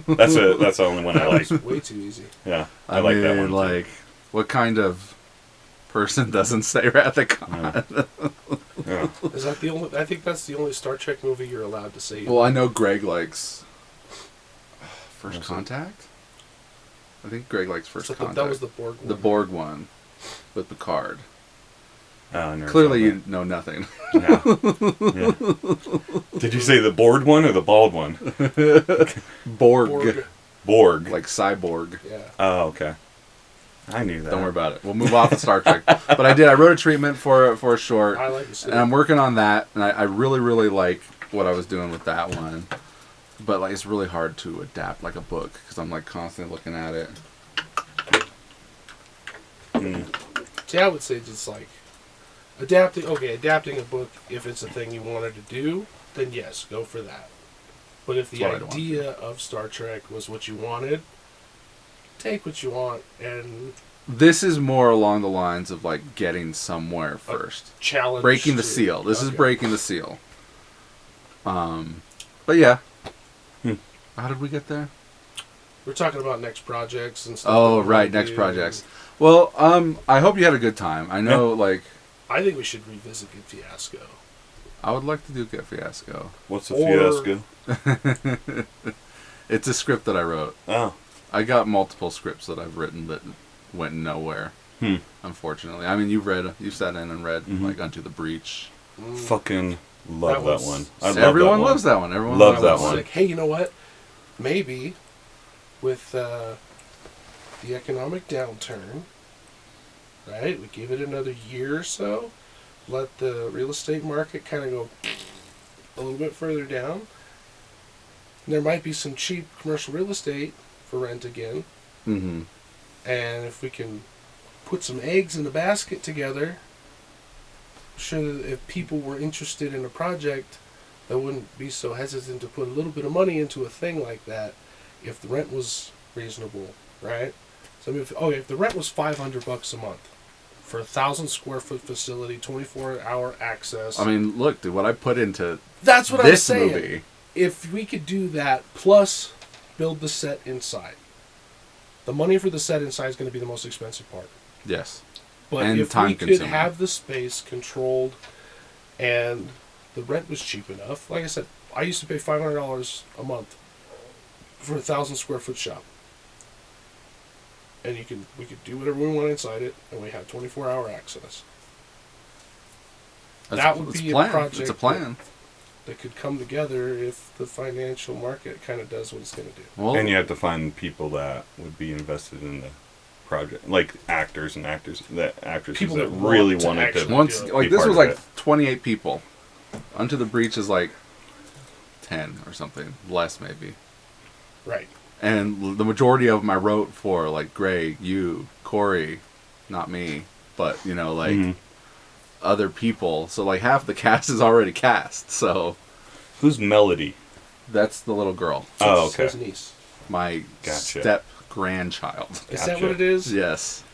Speaker 2: That's the only one I like.
Speaker 1: That's way too easy.
Speaker 2: Yeah, I like that one. Too.
Speaker 3: Like, what kind of person doesn't say Wrath of Khan?
Speaker 2: Yeah.
Speaker 1: Is that the only? I think that's the only Star Trek movie you're allowed to say.
Speaker 3: Well, I know Greg likes First Contact. I think Greg likes First
Speaker 1: So
Speaker 3: Contact.
Speaker 1: that was the Borg one.
Speaker 3: The Borg one with Picard.
Speaker 2: I never
Speaker 3: Clearly,
Speaker 2: saw
Speaker 3: you know nothing.
Speaker 2: that. Yeah. Did you say the bored one or the bald one?
Speaker 3: Borg.
Speaker 2: Borg.
Speaker 3: Like cyborg.
Speaker 1: Yeah.
Speaker 2: Oh, okay. I knew that.
Speaker 3: Don't worry about it. We'll move off of Star Trek. But I wrote a treatment for a short.
Speaker 1: I like it.
Speaker 3: And I'm working on that, and I really, really like what I was doing with that one. But like, it's really hard to adapt like a book because I'm like constantly looking at it.
Speaker 1: See, I would say just like adapting a book, if it's a thing you wanted to do, then yes, go for that. But if the
Speaker 3: That's what I'd want.
Speaker 1: idea of Star Trek was what you wanted, take what you want and
Speaker 3: This is more along the lines of like getting somewhere first,
Speaker 1: challenge.
Speaker 3: breaking the
Speaker 1: to-
Speaker 3: seal. This is
Speaker 1: Okay.
Speaker 3: breaking the seal. But yeah. How did we get there?
Speaker 1: We're talking about next projects and stuff.
Speaker 3: Oh,
Speaker 1: that we
Speaker 3: right,
Speaker 1: wanna
Speaker 3: next
Speaker 1: do.
Speaker 3: projects. Well, I hope you had a good time. I know, like,
Speaker 1: I think we should revisit Get Fiasco.
Speaker 3: I would like to do Get Fiasco.
Speaker 2: What's a
Speaker 1: Or-
Speaker 2: fiasco?
Speaker 3: It's a script that I wrote.
Speaker 2: Oh.
Speaker 3: I got multiple scripts that I've written that went nowhere. Unfortunately. I mean, you've sat in and read, like, Unto the Breach.
Speaker 2: Fucking love
Speaker 1: That
Speaker 2: that
Speaker 1: was-
Speaker 2: one. I love
Speaker 3: Everyone
Speaker 2: that one.
Speaker 3: loves that one. Everyone
Speaker 2: Love
Speaker 3: loves
Speaker 2: that
Speaker 1: It's
Speaker 2: one.
Speaker 1: like, hey, you know what? Maybe with the economic downturn, right? We give it another year or so. Let the real estate market kind of go a little bit further down. There might be some cheap commercial real estate for rent again.
Speaker 3: Mm-hmm.
Speaker 1: And if we can put some eggs in a basket together, I'm sure that if people were interested in a project, they wouldn't be so hesitant to put a little bit of money into a thing like that if the rent was reasonable, right? So I mean, if the rent was $500 a month for a 1,000 square foot facility, 24-hour access.
Speaker 3: I mean, look, dude, what I put into
Speaker 1: that's what I'm
Speaker 3: this
Speaker 1: saying.
Speaker 3: movie.
Speaker 1: If we could do that, plus build the set inside. The money for the set inside is going to be the most expensive part.
Speaker 3: Yes.
Speaker 1: But
Speaker 3: And
Speaker 1: if
Speaker 3: time
Speaker 1: we could
Speaker 3: consuming.
Speaker 1: have the space controlled and the rent was cheap enough, like I said, I used to pay $500 a month for a 1,000 square foot shop. And we could do whatever we want inside it, and we have 24-hour access. That would be a project
Speaker 3: It's a plan.
Speaker 1: That could come together if the financial market kind of does what it's going to do.
Speaker 3: Well,
Speaker 2: And you have to find people that would be invested in the project, like actors and actresses
Speaker 1: People
Speaker 2: that
Speaker 1: that want
Speaker 2: really
Speaker 1: to
Speaker 2: wanted
Speaker 1: actually
Speaker 2: to.
Speaker 3: once
Speaker 1: do it.
Speaker 3: like
Speaker 2: Be
Speaker 3: this
Speaker 2: part
Speaker 3: was
Speaker 2: of
Speaker 3: like
Speaker 2: it.
Speaker 3: 28 people. Unto the Breach is like 10 or something, less maybe.
Speaker 1: Right.
Speaker 3: And the majority of them I wrote for like Greg, you, Corey, not me, but you know, like
Speaker 2: Mhm.
Speaker 3: other people. So like half the cast is already cast. So
Speaker 2: Who's Melody?
Speaker 3: that's the little girl,
Speaker 2: Oh,
Speaker 1: It's
Speaker 2: okay.
Speaker 1: his niece.
Speaker 3: my
Speaker 2: Gotcha.
Speaker 3: step grandchild.
Speaker 1: Is that
Speaker 2: Gotcha.
Speaker 1: what it is?
Speaker 3: Yes,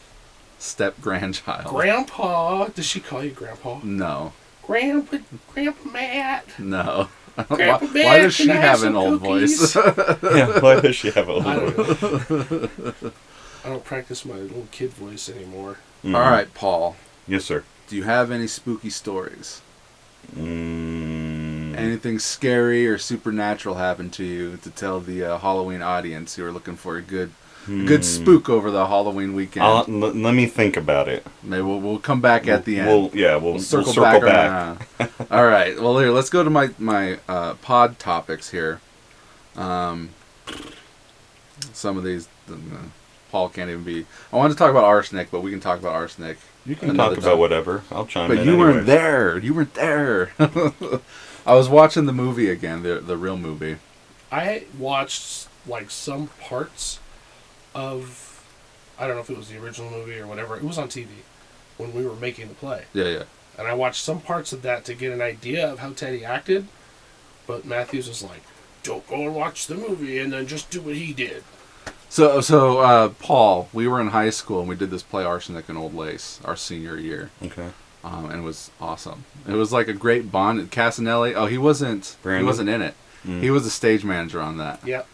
Speaker 3: step grandchild.
Speaker 1: Grandpa. Does she call you Grandpa?
Speaker 3: No,
Speaker 1: Grandpa Matt.
Speaker 3: no.
Speaker 1: Grandpa
Speaker 3: why
Speaker 1: Matt,
Speaker 3: does she
Speaker 1: can I
Speaker 3: have
Speaker 1: some
Speaker 3: an old
Speaker 1: cookies?
Speaker 3: voice?
Speaker 2: Yeah, why does she have a
Speaker 1: I
Speaker 2: little?
Speaker 1: don't know. I don't practice my little kid voice anymore.
Speaker 2: Mhm.
Speaker 3: All right, Paul.
Speaker 2: Yes, sir.
Speaker 3: Do you have any spooky stories? Anything scary or supernatural happened to you to tell the Halloween audience who are looking for a good spook over the Halloween weekend?
Speaker 2: Let me think about it.
Speaker 3: Maybe we'll come back at the end.
Speaker 2: We'll circle
Speaker 3: back.
Speaker 2: around.
Speaker 3: All right. Well, here, let's go to my pod topics here. Some of these, Paul can't even be. I wanted to talk about arsenic, but we can talk about arsenic.
Speaker 2: You can talk about whatever. I'll chime in.
Speaker 3: But you weren't there. You weren't there. I was watching the movie again, the real movie.
Speaker 1: I watched like some parts of, I don't know if it was the original movie or whatever. It was on TV when we were making the play.
Speaker 3: Yeah.
Speaker 1: And I watched some parts of that to get an idea of how Teddy acted. But Matthews was like, "Don't go and watch the movie and then just do what he did."
Speaker 3: So Paul, we were in high school and we did this play Arsenic and Old Lace our senior year.
Speaker 2: Okay.
Speaker 3: And it was awesome. It was like a great bond. Casanelli. Oh, he wasn't.
Speaker 2: Brandon?
Speaker 3: He wasn't in it. He was the stage manager on that.
Speaker 1: Yep.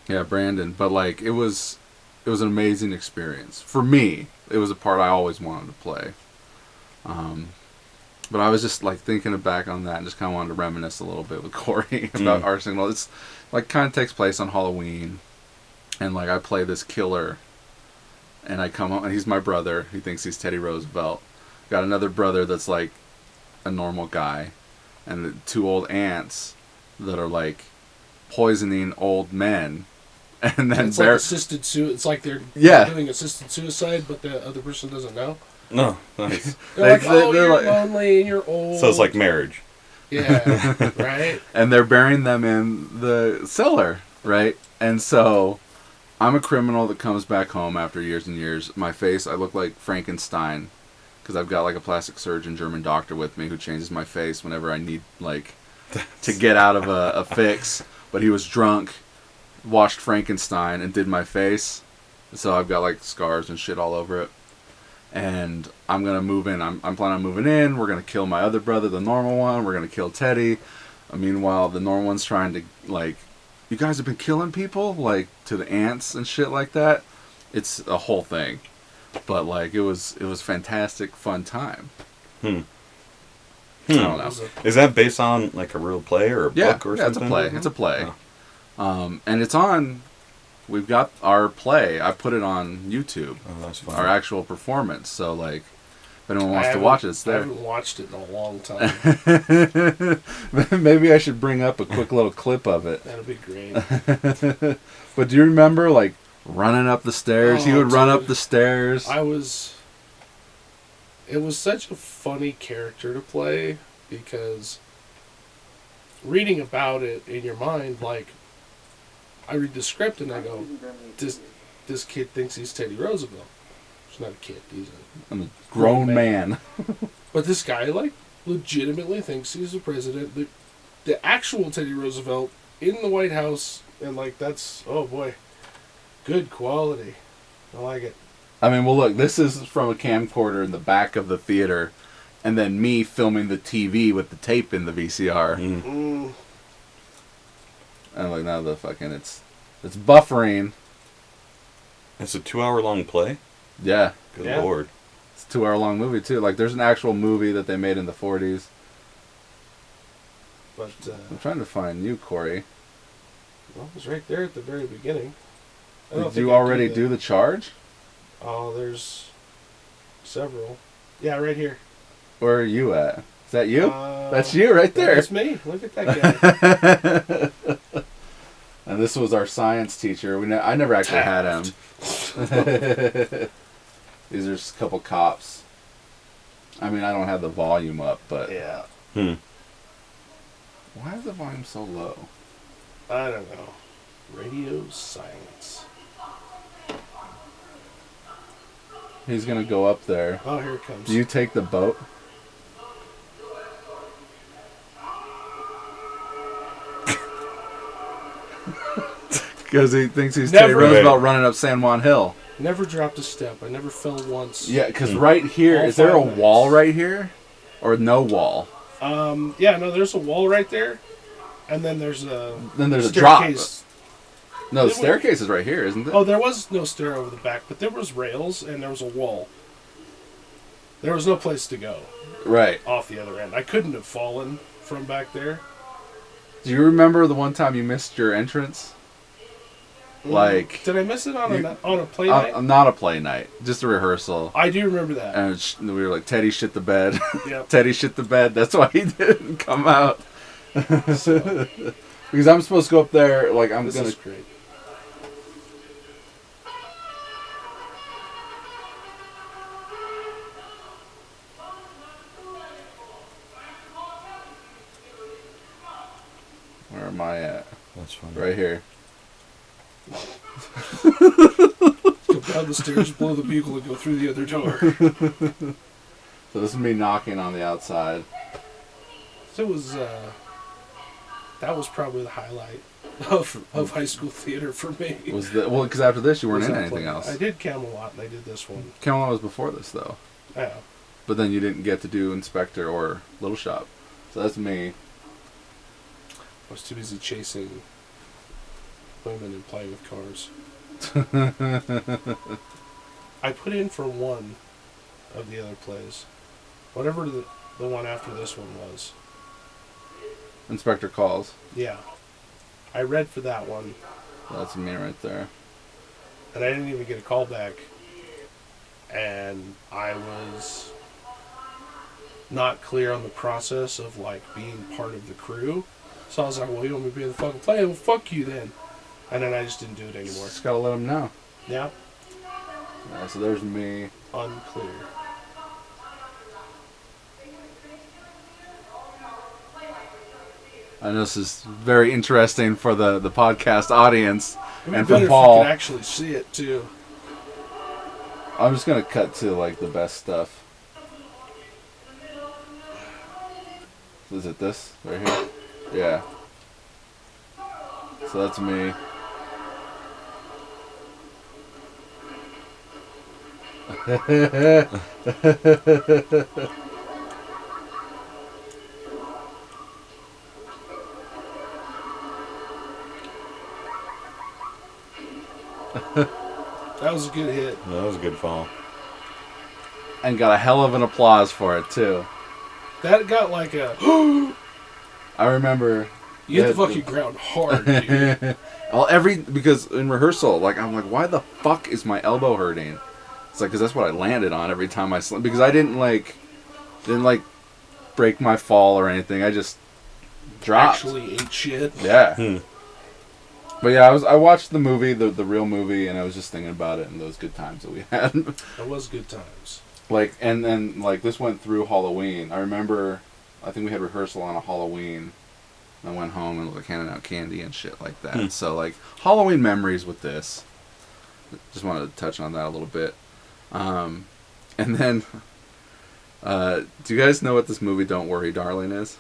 Speaker 3: Yeah, Brandon. But like, it was an amazing experience for me. It was a part I always wanted to play. But I was just like thinking back on that and just kind of wanted to reminisce a little bit with Cory about Arsenic and Old Lace. It's like kind of takes place on Halloween. And, like, I play this killer, and I come home, and he's my brother. He thinks he's Teddy Roosevelt. Got another brother that's, like, a normal guy. And the 2 old aunts that are, like, poisoning old men. And then
Speaker 1: it's like assisted suicide. It's like they're doing assisted suicide, but the other person doesn't know.
Speaker 2: No, nice.
Speaker 1: They're like, you're like, lonely and you're old.
Speaker 2: So it's like marriage.
Speaker 1: Yeah, right?
Speaker 3: And they're burying them in the cellar, right? And so I'm a criminal that comes back home after years and years. My face, I look like Frankenstein because I've got like a plastic surgeon German doctor with me who changes my face whenever I need like to get out of a fix. But he was drunk, watched Frankenstein, and did my face. So I've got like scars and shit all over it. And I'm going to move in. I'm planning on moving in. We're going to kill my other brother, the normal one. We're going to kill Teddy. Meanwhile, the normal one's trying to like... You guys have been killing people, like, to the ants and shit like that. It's a whole thing. But, like, it was fantastic, fun time. I don't know.
Speaker 2: Is that based on, like, a real play or a book or something?
Speaker 3: Yeah, it's a play. It's a play. Oh. And it's on... We've got our play. I put it on YouTube.
Speaker 2: Oh, that's fun.
Speaker 3: Our actual performance. So, like, if anyone wants to watch it, it's there.
Speaker 1: I haven't watched it in a long time.
Speaker 3: Maybe I should bring up a quick little clip of it.
Speaker 1: That'd be great.
Speaker 3: But do you remember, like, running up the stairs? He would run up the stairs.
Speaker 1: It was such a funny character to play because reading about it in your mind, like, I read the script and I go, this kid thinks he's Teddy Roosevelt. He's not a kid.
Speaker 3: I'm a grown man.
Speaker 1: But this guy, like, legitimately thinks he's the president. The actual Teddy Roosevelt in the White House. And, like, that's, oh, boy, good quality. I like it.
Speaker 3: I mean, well, look, this is from a camcorder in the back of the theater. And then me filming the TV with the tape in the VCR. And, like, now the fucking, it's buffering.
Speaker 2: It's a 2-hour-long play?
Speaker 3: Yeah.
Speaker 2: Good Lord.
Speaker 3: It's a 2-hour-long movie, too. Like, there's an actual movie that they made in the 40s.
Speaker 1: But,
Speaker 3: I'm trying to find you, Cory.
Speaker 1: Well, it was right there at the very beginning.
Speaker 3: Did you already do the charge?
Speaker 1: Oh, there's several. Yeah, right here.
Speaker 3: Where are you at? Is that you? That's you right there.
Speaker 1: That's me. Look at that guy.
Speaker 3: And this was our science teacher. I never actually had him. These are just a couple cops. I mean, I don't have the volume up, but...
Speaker 1: Yeah.
Speaker 3: Why is the volume so low?
Speaker 1: I don't know. Radio science.
Speaker 3: He's going to go up there.
Speaker 1: Oh, here it comes.
Speaker 3: Do you take the boat? Because he thinks he's Teddy Roosevelt running up San Juan Hill.
Speaker 1: Never dropped a step. I never fell once.
Speaker 3: Yeah, because right here, is there a wall right here? Or no wall?
Speaker 1: Yeah, no, there's a wall right there. And then there's a
Speaker 3: staircase. No, the staircase is right here, isn't it?
Speaker 1: Oh, there was no stair over the back, but there was rails and there was a wall. There was no place to go.
Speaker 3: Right.
Speaker 1: Off the other end. I couldn't have fallen from back there.
Speaker 3: Do you remember the one time you missed your entrance? Like,
Speaker 1: did I miss it on a play night?
Speaker 3: Not a play night, just a rehearsal.
Speaker 1: I do remember that.
Speaker 3: And we were like, Teddy shit the bed.
Speaker 1: Yep.
Speaker 3: Teddy shit the bed. That's why he didn't come out.
Speaker 1: So,
Speaker 3: because I'm supposed to go up there. Like
Speaker 1: this is great.
Speaker 3: Where am I at?
Speaker 2: That's funny.
Speaker 3: Right here.
Speaker 1: Go down the stairs, blow the bugle, and go through the other door.
Speaker 3: So this is me knocking on the outside.
Speaker 1: So it was, that was probably the highlight of high school theater for me.
Speaker 3: Well, because after this you weren't in anything else.
Speaker 1: I did Camelot and I did this one.
Speaker 3: Camelot was before this though.
Speaker 1: Yeah.
Speaker 3: But then you didn't get to do Inspector or Little Shop. So that's me.
Speaker 1: I was too busy chasing women and playing with cars. I put in for one of the other plays. Whatever the one after this one was.
Speaker 3: Inspector Calls.
Speaker 1: Yeah. I read for that one.
Speaker 3: That's me right there.
Speaker 1: And I didn't even get a call back. And I was not clear on the process of like being part of the crew. So I was like, well, you want me to be in the fucking play? Well, fuck you then. And then I just didn't do it anymore.
Speaker 3: Just gotta let them know.
Speaker 1: Yeah.
Speaker 3: So there's me.
Speaker 1: Unclear.
Speaker 3: I know this is very interesting for the podcast audience.
Speaker 1: And
Speaker 3: for
Speaker 1: for
Speaker 3: Paul.
Speaker 1: You can actually see it too.
Speaker 3: I'm just gonna cut to like the best stuff. Is it this right here? Yeah. So that's me.
Speaker 1: That was a good hit.
Speaker 2: That was a good fall.
Speaker 3: And got a hell of an applause for it too.
Speaker 1: That got like a.
Speaker 3: I remember.
Speaker 1: You hit the fucking ground hard, dude.
Speaker 3: Well, because in rehearsal, like I'm like, why the fuck is my elbow hurting? It's like because that's what I landed on every time I slammed. Because I didn't break my fall or anything. I just dropped.
Speaker 1: Actually ate shit.
Speaker 3: Yeah. But yeah, I watched the movie, the real movie, and I was just thinking about it and those good times that we had.
Speaker 1: It was good times.
Speaker 3: Like, and then like this went through Halloween. I remember, I think we had rehearsal on a Halloween. I went home and was like handing out candy and shit like that. So like Halloween memories with this. Just wanted to touch on that a little bit. And then, do you guys know what this movie Don't Worry Darling is?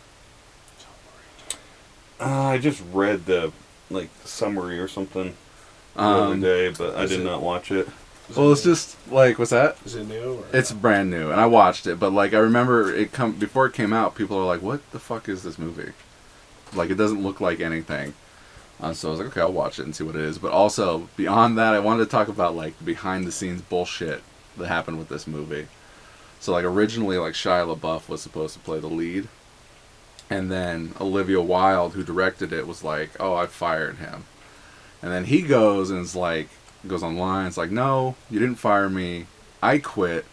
Speaker 2: I just read the summary or something the other day, but I did not watch it.
Speaker 3: Well, it's just like, what's that?
Speaker 1: Is it new? Or
Speaker 3: It's brand new, and I watched it, but like I remember before it came out, people were like, "What the fuck is this movie?" Like it doesn't look like anything. So I was like, okay, I'll watch it and see what it is. But also beyond that, I wanted to talk about like the behind the scenes bullshit that happened with this movie. So like originally, like Shia LaBeouf was supposed to play the lead, and then Olivia Wilde, who directed it, was like, "Oh, I fired him," and then he goes and is like. Goes online, it's like, no, you didn't fire me, I quit,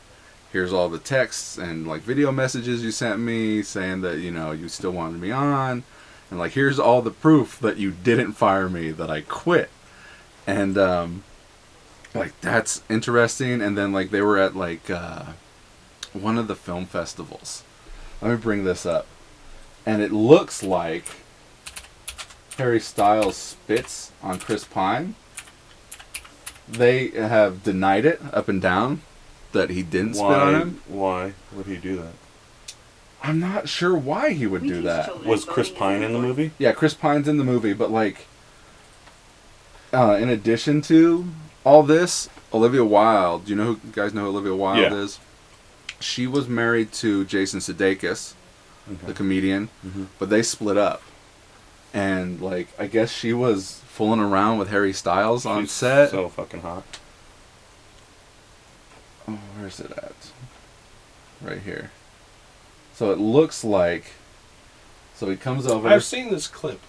Speaker 3: here's all the texts and like video messages you sent me saying that, you know, you still wanted me on, and like here's all the proof that you didn't fire me, that I quit. And like that's interesting. And then like they were at like one of the film festivals. Let me bring this up, and it looks like Harry Styles spits on Chris Pine. They have denied it up and down that he didn't spit on him.
Speaker 2: Why would he do that?
Speaker 3: I'm not sure why he would do that.
Speaker 2: Was Chris Pine in the movie?
Speaker 3: Yeah, Chris Pine's in the movie, but like, in addition to all this, Olivia Wilde, you guys know who Olivia Wilde is? She was married to Jason Sudeikis, the comedian, but they split up. And like, I guess she was fooling around with Harry Styles on set.
Speaker 2: So fucking hot.
Speaker 3: Oh, where's it at? right here. So it looks like... So he comes over...
Speaker 1: I've seen this clip.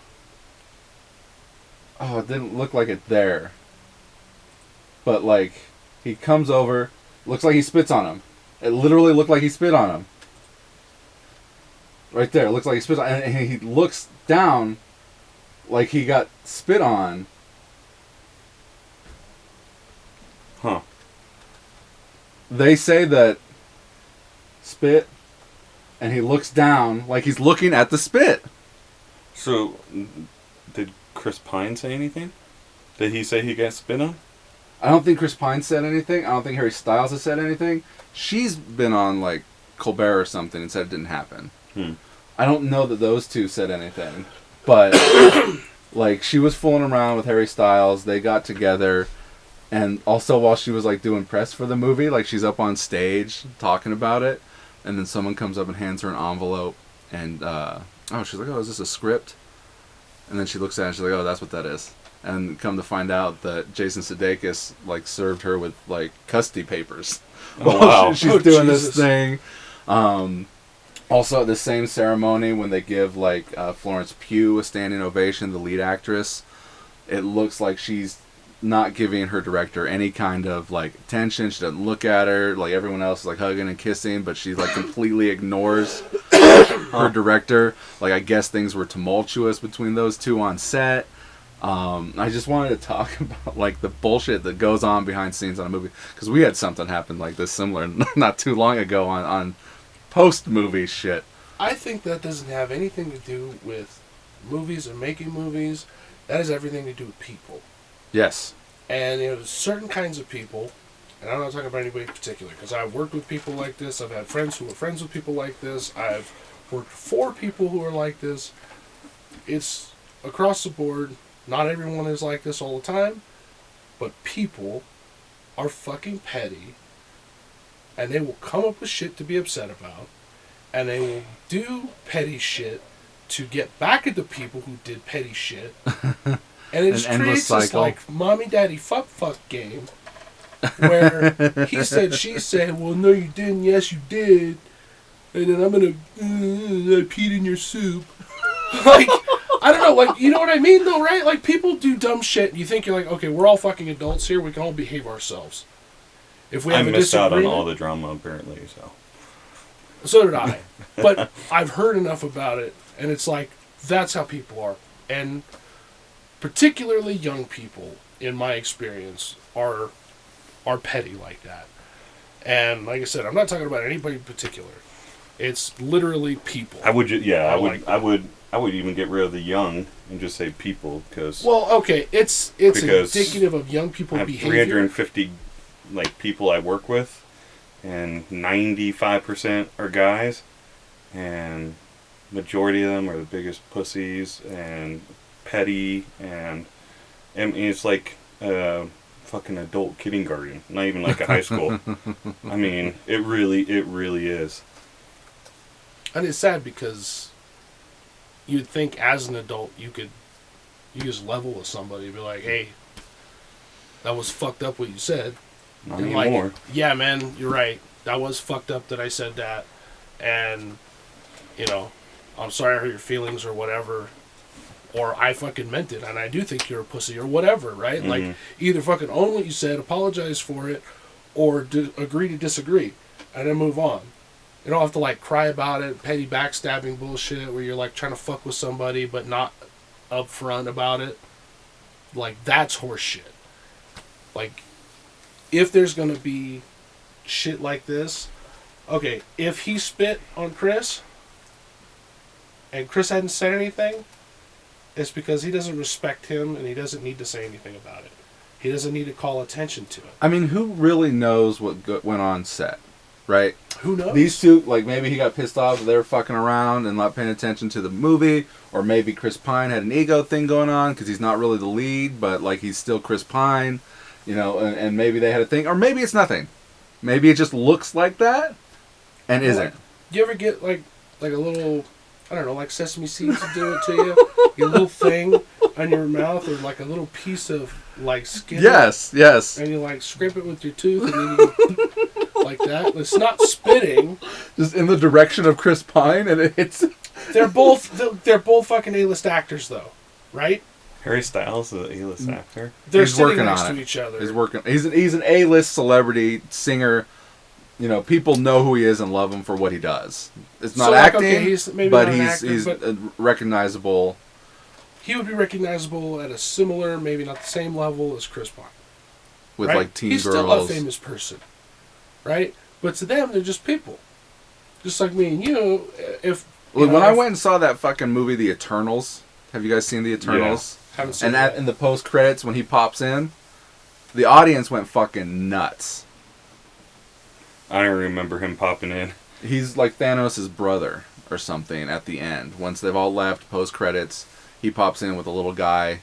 Speaker 3: Oh, it didn't look like it there. But, like, he comes over, looks like he spits on him. It literally looked like he spit on him. Right there, it looks like he spits on him. And he looks down like he got spit on.
Speaker 2: Huh.
Speaker 3: They say that spit, and he looks down like he's looking at the spit.
Speaker 2: So, did Chris Pine say anything? Did he say he got spit on?
Speaker 3: I don't think Chris Pine said anything. I don't think Harry Styles has said anything. She's been on, like, Colbert or something and said it didn't happen. I don't know that those two said anything. But, like, she was fooling around with Harry Styles. They got together. And also while she was, like, doing press for the movie, like, she's up on stage talking about it. And then someone comes up and hands her an envelope. And, she's like, oh, is this a script? And then she looks at it and she's like, oh, that's what that is. And come to find out that Jason Sudeikis, like, served her with, like, custody papers.
Speaker 2: Oh, wow.
Speaker 3: She's doing this thing. Also, at the same ceremony, when they give, like, Florence Pugh a standing ovation, the lead actress, it looks like she's not giving her director any kind of, like, attention. She doesn't look at her. Like, everyone else is, like, hugging and kissing, but she, like, completely ignores her director. Like, I guess things were tumultuous between those two on set. I just wanted to talk about, like, the bullshit that goes on behind scenes on a movie. Because we had something happen like this similar not too long ago on post-movie shit.
Speaker 1: I think that doesn't have anything to do with movies and making movies. That has everything to do with people.
Speaker 3: Yes.
Speaker 1: And, there's certain kinds of people, and I'm not talking about anybody in particular, because I've worked with people like this. I've had friends who are friends with people like this. I've worked for people who are like this. It's across the board. Not everyone is like this all the time, but people are fucking petty, and they will come up with shit to be upset about, and they will do petty shit to get back at the people who did petty shit, and it just creates this, like, mommy daddy fuck game, where he said, she said, well, no you didn't, yes you did, and then I'm gonna, I peed in your soup. Like, I don't know, like, you know what I mean, though, right? Like, people do dumb shit. You think you're like, okay, we're all fucking adults here. We can all behave ourselves. If we have a
Speaker 2: missed out on
Speaker 1: disagreement,
Speaker 2: all the drama, apparently, so.
Speaker 1: So did I. But I've heard enough about it, and it's like, that's how people are. And particularly young people, in my experience, are petty like that. And like I said, I'm not talking about anybody in particular. It's literally people.
Speaker 2: I would even get rid of the young and just say people, because...
Speaker 1: Well, okay, it's indicative of young people behavior.
Speaker 2: I have 350, like, people I work with, and 95% are guys, and majority of them are the biggest pussies, and petty, and it's like fucking adult kindergarten, not even like a high school. I mean, it really is.
Speaker 1: And it's sad because you'd think as an adult you just level with somebody and be like, hey, that was fucked up what you said.
Speaker 2: Not
Speaker 1: and
Speaker 2: anymore.
Speaker 1: Like, yeah, man, you're right. That was fucked up that I said that. And, I'm sorry I hurt your feelings or whatever. Or I fucking meant it and I do think you're a pussy or whatever, right?
Speaker 2: Mm-hmm.
Speaker 1: Like, either fucking own what you said, apologize for it, or agree to disagree. And then move on. You don't have to, like, cry about it, petty backstabbing bullshit where you're, like, trying to fuck with somebody but not upfront about it. Like, that's horse shit. Like, if there's gonna be shit like this, okay, if he spit on Chris and Chris hadn't said anything, it's because he doesn't respect him and he doesn't need to say anything about it. He doesn't need to call attention to it.
Speaker 3: I mean, who really knows what went on set, right?
Speaker 1: Who knows?
Speaker 3: These two, like, maybe he got pissed off that they were fucking around and not paying attention to the movie, or maybe Chris Pine had an ego thing going on because he's not really the lead, but, like, he's still Chris Pine, and maybe they had a thing, or maybe it's nothing. Maybe it just looks like that and isn't.
Speaker 1: Do you ever get, like a little, I don't know, like sesame seeds to do it to you? Your little thing, on your mouth or like a little piece of like skin.
Speaker 3: Yes.
Speaker 1: And you like scrape it with your tooth and then you like that. It's not spitting.
Speaker 3: Just in the direction of Chris Pine, and it hits.
Speaker 1: They're both fucking A-list actors though, right?
Speaker 2: Harry Styles is an A-list actor.
Speaker 1: They're
Speaker 3: He's
Speaker 1: sitting
Speaker 3: working
Speaker 1: next
Speaker 3: on
Speaker 1: to
Speaker 3: it.
Speaker 1: each other.
Speaker 3: He's working. He's an A-list celebrity singer. You know, people know who he is and love him for what he does. It's not
Speaker 1: So, like,
Speaker 3: acting,
Speaker 1: okay, he's maybe
Speaker 3: but
Speaker 1: not an
Speaker 3: he's
Speaker 1: actor, but
Speaker 3: recognizable.
Speaker 1: he would be recognizable at a similar, maybe not the same level as Chris Pine.
Speaker 3: With
Speaker 1: right?
Speaker 3: like teen
Speaker 1: He's
Speaker 3: girls.
Speaker 1: still a famous person, right? But to them, they're just people, just like me and you.
Speaker 3: When I went and saw that fucking movie, The Eternals, have you guys seen The Eternals?
Speaker 1: Yeah, haven't seen
Speaker 3: And in the post credits, when he pops in, the audience went fucking nuts.
Speaker 2: I don't remember him popping in.
Speaker 3: He's like Thanos' brother or something at the end. Once they've all left, post credits, he pops in with a little guy.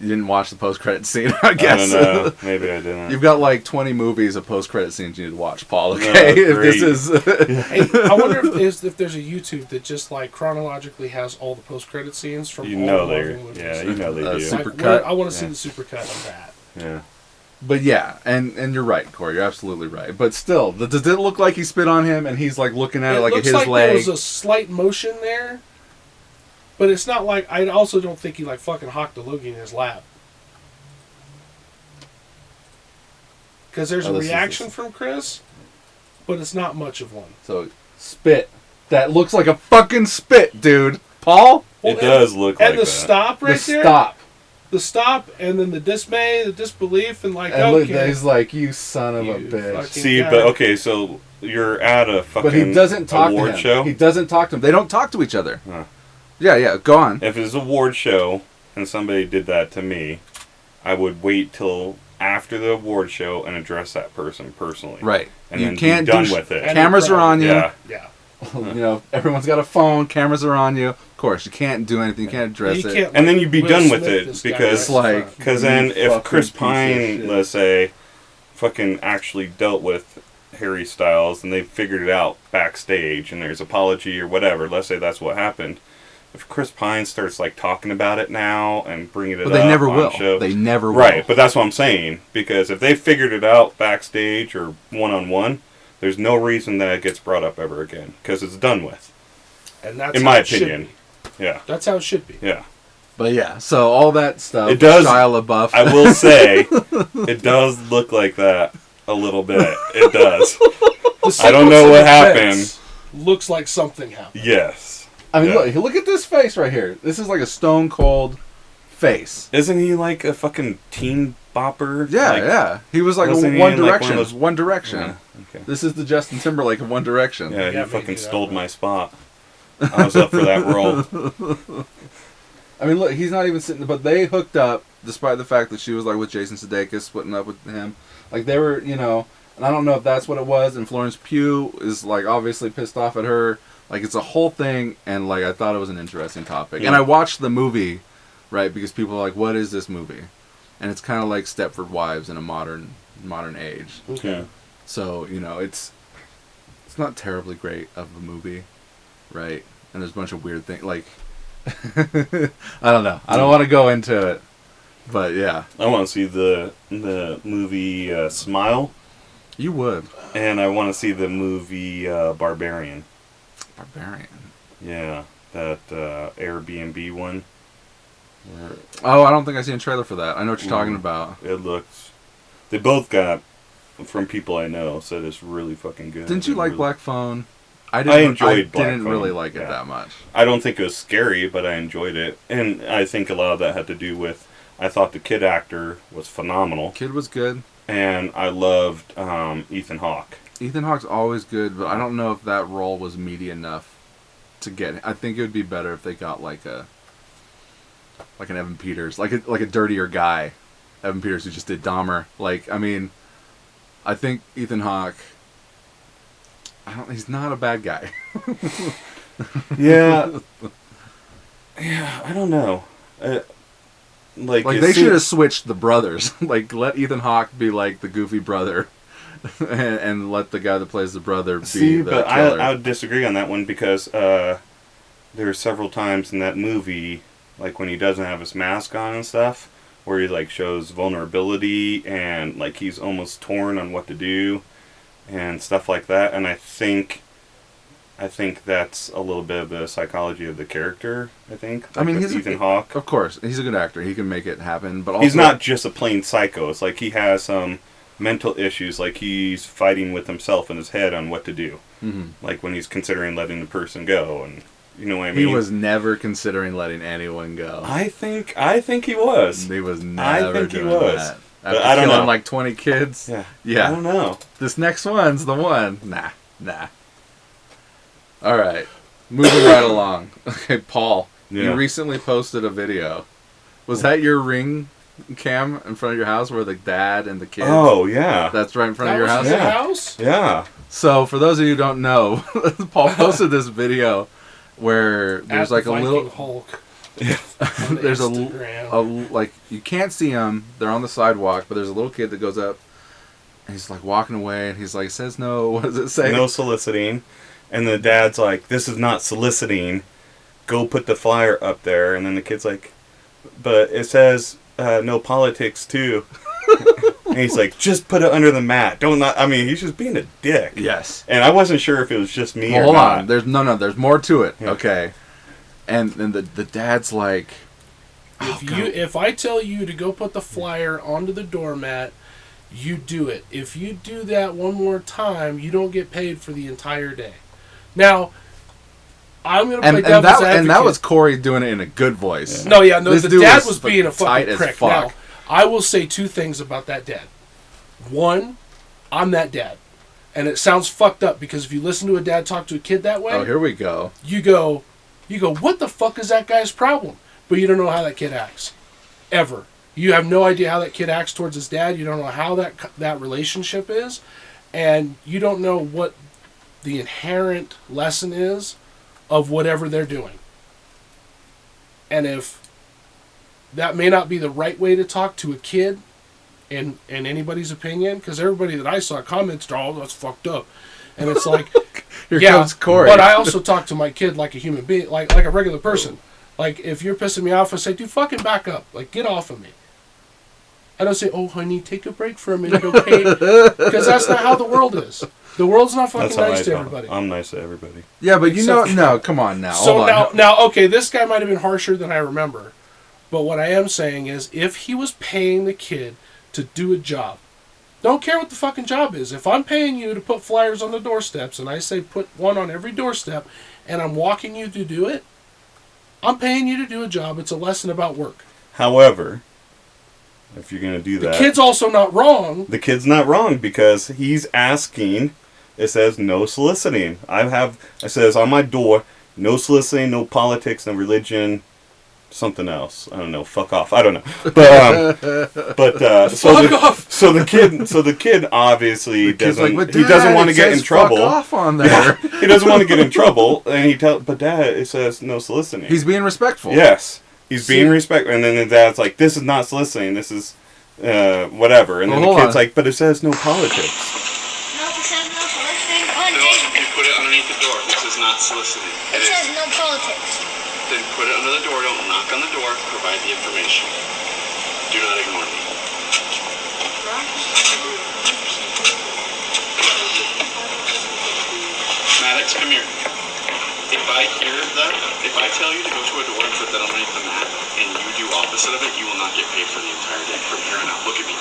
Speaker 3: You didn't watch the post credit scene, I guess.
Speaker 2: I don't know. Maybe I didn't.
Speaker 3: You've got like 20 movies of post credit scenes you need to watch, Paul. Okay,
Speaker 2: No,
Speaker 3: if this is.
Speaker 1: Hey, I wonder if there's a YouTube that just like chronologically has all the post credit scenes from
Speaker 2: You
Speaker 1: all
Speaker 2: know
Speaker 1: the
Speaker 2: they.
Speaker 1: Marvel movies.
Speaker 2: Yeah, you know they do.
Speaker 3: super
Speaker 1: Like,
Speaker 3: cut.
Speaker 1: I want to see
Speaker 2: Yeah.
Speaker 1: the super cut of that.
Speaker 2: Yeah.
Speaker 3: But yeah, and you're right, Corey. You're absolutely right. But still, does it look like he spit on him and he's like looking at it like at
Speaker 1: looks
Speaker 3: his
Speaker 1: like
Speaker 3: leg?
Speaker 1: there was a slight motion there, but it's not like I also don't think he like fucking hocked a loogie in his lap. Because there's a reaction from Chris, but it's not much of one.
Speaker 3: So, spit. That looks like a fucking spit, dude. Paul?
Speaker 2: It does look like
Speaker 1: and the
Speaker 2: that.
Speaker 1: stop right
Speaker 3: The
Speaker 1: there.
Speaker 3: stop.
Speaker 1: The stop, and then the dismay, the disbelief, and like,
Speaker 3: And look,
Speaker 1: okay.
Speaker 3: he's like, you son of a
Speaker 1: You
Speaker 3: bitch.
Speaker 1: fucking
Speaker 2: See,
Speaker 1: guy.
Speaker 2: but okay, so you're at a fucking
Speaker 3: But he doesn't talk to
Speaker 2: award
Speaker 3: him.
Speaker 2: show.
Speaker 3: He doesn't talk to him. They don't talk to each other.
Speaker 2: Huh.
Speaker 3: Yeah, go on.
Speaker 2: If it's an award show and somebody did that to me, I would wait till after the award show and address that person personally.
Speaker 3: Right.
Speaker 2: And
Speaker 3: You
Speaker 2: then
Speaker 3: can't
Speaker 2: be done
Speaker 3: do
Speaker 2: with it.
Speaker 1: And
Speaker 3: Cameras are on you.
Speaker 2: Yeah.
Speaker 1: Yeah.
Speaker 3: You know, everyone's got a phone. Cameras are on you. Of course, you can't do anything. You can't address
Speaker 1: You
Speaker 3: it.
Speaker 1: can't,
Speaker 2: And then you'd be
Speaker 1: Will
Speaker 2: done with
Speaker 1: Smith
Speaker 2: it
Speaker 1: this guy
Speaker 2: because
Speaker 3: It's like-
Speaker 2: Because then
Speaker 3: You
Speaker 2: if
Speaker 3: fucking
Speaker 2: Chris
Speaker 3: piece of
Speaker 2: Pine,
Speaker 3: shit.
Speaker 2: let's say, fucking actually dealt with Harry Styles and they figured it out backstage and there's apology or whatever, let's say that's what happened. If Chris Pine starts like talking about it now and bringing it
Speaker 3: But
Speaker 2: up
Speaker 3: they never
Speaker 2: on
Speaker 3: will.
Speaker 2: show,
Speaker 3: They never will.
Speaker 2: right, but that's what I'm saying. Because if they figured it out backstage or one-on-one, there's no reason that it gets brought up ever again. Because it's done with.
Speaker 1: and that's
Speaker 2: In
Speaker 1: how
Speaker 2: my
Speaker 1: it should
Speaker 2: opinion.
Speaker 1: be.
Speaker 2: Yeah.
Speaker 1: That's how it should be.
Speaker 2: Yeah.
Speaker 3: But yeah, so all that stuff.
Speaker 2: It does-
Speaker 3: Shia LaBeouf.
Speaker 2: I will say, it does look like that a little bit. It does.
Speaker 1: The
Speaker 2: I don't know
Speaker 1: sequence
Speaker 2: what
Speaker 1: of
Speaker 2: happened.
Speaker 1: events Looks like something happened.
Speaker 2: Yes.
Speaker 3: I mean,
Speaker 2: Yeah.
Speaker 3: look at this face right here. This is like a stone cold face.
Speaker 2: Isn't he like a fucking teen bopper?
Speaker 3: Yeah,
Speaker 2: Like,
Speaker 3: yeah. He was like a
Speaker 2: wasn't he
Speaker 3: One
Speaker 2: in, like,
Speaker 3: Direction.
Speaker 2: one of those-
Speaker 3: One Direction.
Speaker 2: Yeah, okay.
Speaker 3: This is the Justin Timberlake of One Direction.
Speaker 2: Yeah,
Speaker 1: Yeah,
Speaker 2: he fucking
Speaker 1: maybe
Speaker 2: stole
Speaker 1: that.
Speaker 2: my spot. I was up for that role.
Speaker 3: I mean, look, he's not even sitting. But they hooked up, despite the fact that she was like with Jason Sudeikis, splitting up with him. Like they were, you know. And I don't know if that's what it was. And Florence Pugh is like obviously pissed off at her. Like it's a whole thing. And like I thought it was an interesting topic.
Speaker 2: Yeah.
Speaker 3: And I watched the movie, right? Because people are like, "What is this movie?" And it's kind of like Stepford Wives in a modern age.
Speaker 2: Okay.
Speaker 3: So you know, it's not terribly great of a movie, right? And there's a bunch of weird things. Like I don't know. I don't want to go into it, but yeah,
Speaker 2: I want to see the movie Smile,
Speaker 3: you would.
Speaker 2: and I want to see the movie Barbarian.
Speaker 3: Barbarian.
Speaker 2: Yeah, that Airbnb one. Where
Speaker 3: Oh, I don't think I've seen a trailer for that. I know what you're talking about.
Speaker 2: it looks. They both got, from people I know, said it's really fucking good.
Speaker 3: Didn't you
Speaker 2: It
Speaker 3: like
Speaker 2: really-
Speaker 3: Black Phone? I
Speaker 2: enjoyed Black
Speaker 3: didn't
Speaker 2: Phone,
Speaker 3: really like it
Speaker 2: yeah.
Speaker 3: that much.
Speaker 2: I don't think it was scary, but I enjoyed it, and I think a lot of that had to do with. I thought the kid actor was phenomenal,
Speaker 3: Kid was good.
Speaker 2: and I loved Ethan Hawke.
Speaker 3: Ethan Hawke's always good, but I don't know if that role was meaty enough to get. I think it would be better if they got like an Evan Peters, like a dirtier guy, Evan Peters who just did Dahmer. Like I mean, I think Ethan Hawke. He's not a bad guy.
Speaker 2: Yeah, I don't know. Like
Speaker 3: Like
Speaker 2: it
Speaker 3: they
Speaker 2: seemed-
Speaker 3: should have switched the brothers. Like let Ethan Hawke be like the goofy brother, and let the guy that plays the brother be
Speaker 2: See,
Speaker 3: the
Speaker 2: but
Speaker 3: killer.
Speaker 2: I would disagree on that one because there are several times in that movie like when he doesn't have his mask on and stuff, where he like shows vulnerability and like he's almost torn on what to do and stuff like that. And I think that's a little bit of the psychology of the character. I think. Like,
Speaker 3: I mean,
Speaker 2: he's Ethan Hawke.
Speaker 3: Of course, he's a good actor. He can make it happen. But also,
Speaker 2: he's not just a plain psycho. It's like he has some mental issues. Like he's fighting with himself in his head on what to do. Mm-hmm. Like when he's considering letting the person go, and you know what I mean.
Speaker 3: He was never considering letting anyone go.
Speaker 2: I think he was.
Speaker 3: He was never.
Speaker 2: I think
Speaker 3: doing
Speaker 2: he was.
Speaker 3: that.
Speaker 2: But
Speaker 3: After
Speaker 2: I don't
Speaker 3: killing
Speaker 2: know.
Speaker 3: like 20 kids.
Speaker 2: Yeah. I don't know.
Speaker 3: This next one's the one. Nah. All right. Moving right along. Okay, Paul.
Speaker 2: Yeah.
Speaker 3: You recently posted a video. Was that your Ring cam in front of your house where the dad and the kids?
Speaker 2: Oh, yeah.
Speaker 3: That's right in front of your house?
Speaker 1: That was your house?
Speaker 2: Yeah.
Speaker 3: So, for those of you who don't know, Paul posted this video where there's like a little...
Speaker 1: Hulk.
Speaker 3: There's a like, you can't see them. They're on the sidewalk, but there's a little kid that goes up and he's like walking away and he's like, says no. What does it say?
Speaker 2: No soliciting. And the dad's like, this is not soliciting. Go put the flyer up there. And then the kid's like, but it says no politics too. And he's like, just put it under the mat. I mean, he's just being a dick.
Speaker 3: Yes.
Speaker 2: And I wasn't sure if it was just me or
Speaker 3: hold
Speaker 2: not.
Speaker 3: on. There's more to it.
Speaker 2: Yeah.
Speaker 3: Okay. And then the dad's like,
Speaker 1: if I tell you to go put the flyer onto the doormat, you do it. If you do that one more time, you don't get paid for the entire day. Now, I'm going to play devil's advocate.
Speaker 3: And that was Cory doing it in a good voice.
Speaker 1: Yeah.
Speaker 3: This
Speaker 1: The
Speaker 3: dude
Speaker 1: dad was being a fucking prick.
Speaker 3: Fuck.
Speaker 1: Now, I will say two things about that dad. One, I'm that dad. And it sounds fucked up because if you listen to a dad talk to a kid that way...
Speaker 3: Oh, here we go.
Speaker 1: You go, what the fuck is that guy's problem? But you don't know how that kid acts. Ever. You have no idea how that kid acts towards his dad. You don't know how that relationship is. And you don't know what the inherent lesson is of whatever they're doing. And if that may not be the right way to talk to a kid, in anybody's opinion, because everybody that I saw comments, oh, that's fucked up. And it's like,
Speaker 3: Here comes Cory.
Speaker 1: But I also talk to my kid like a human being, like a regular person. Like, if you're pissing me off, I say, dude, fucking back up. Like, get off of me. I don't say, oh, honey, take a break for a minute, okay? Because that's not how the world is. The world's not fucking nice to everybody.
Speaker 2: I'm nice to everybody.
Speaker 3: Yeah, but no, come on now.
Speaker 1: So now, okay, this guy might have been harsher than I remember. But what I am saying is, if he was paying the kid to do a job, don't care what the fucking job is. If I'm paying you to put flyers on the doorsteps, and I say put one on every doorstep, and I'm walking you to do it, I'm paying you to do a job. It's a lesson about work.
Speaker 2: However, if you're going to do that...
Speaker 1: The kid's also not wrong.
Speaker 2: The kid's not wrong because he's asking... It says no soliciting. It says on my door, no soliciting, no politics, no religion... Something else. I don't know. Fuck off. I don't know. But so the kid obviously doesn't.
Speaker 3: Like,
Speaker 2: he doesn't want to get in trouble.
Speaker 3: Fuck off on there.
Speaker 2: Yeah, he doesn't want to get in trouble, and but Dad, it says no soliciting.
Speaker 3: He's being respectful.
Speaker 2: Yes, he's being respectful, and then the dad's like, "This is not soliciting. This is whatever." And then the kid's like, "But it says no politics."
Speaker 4: No, it says no soliciting.
Speaker 2: No, you put it underneath the door. This is not soliciting.
Speaker 4: It says no politics.
Speaker 2: Then put it under the door, don't knock on the door, provide the information. Do not ignore me. Maddox, come here. If I tell you to go to a door and put that underneath the mat, and you do opposite of it, you will not get paid for the entire day. From here on out, look at me.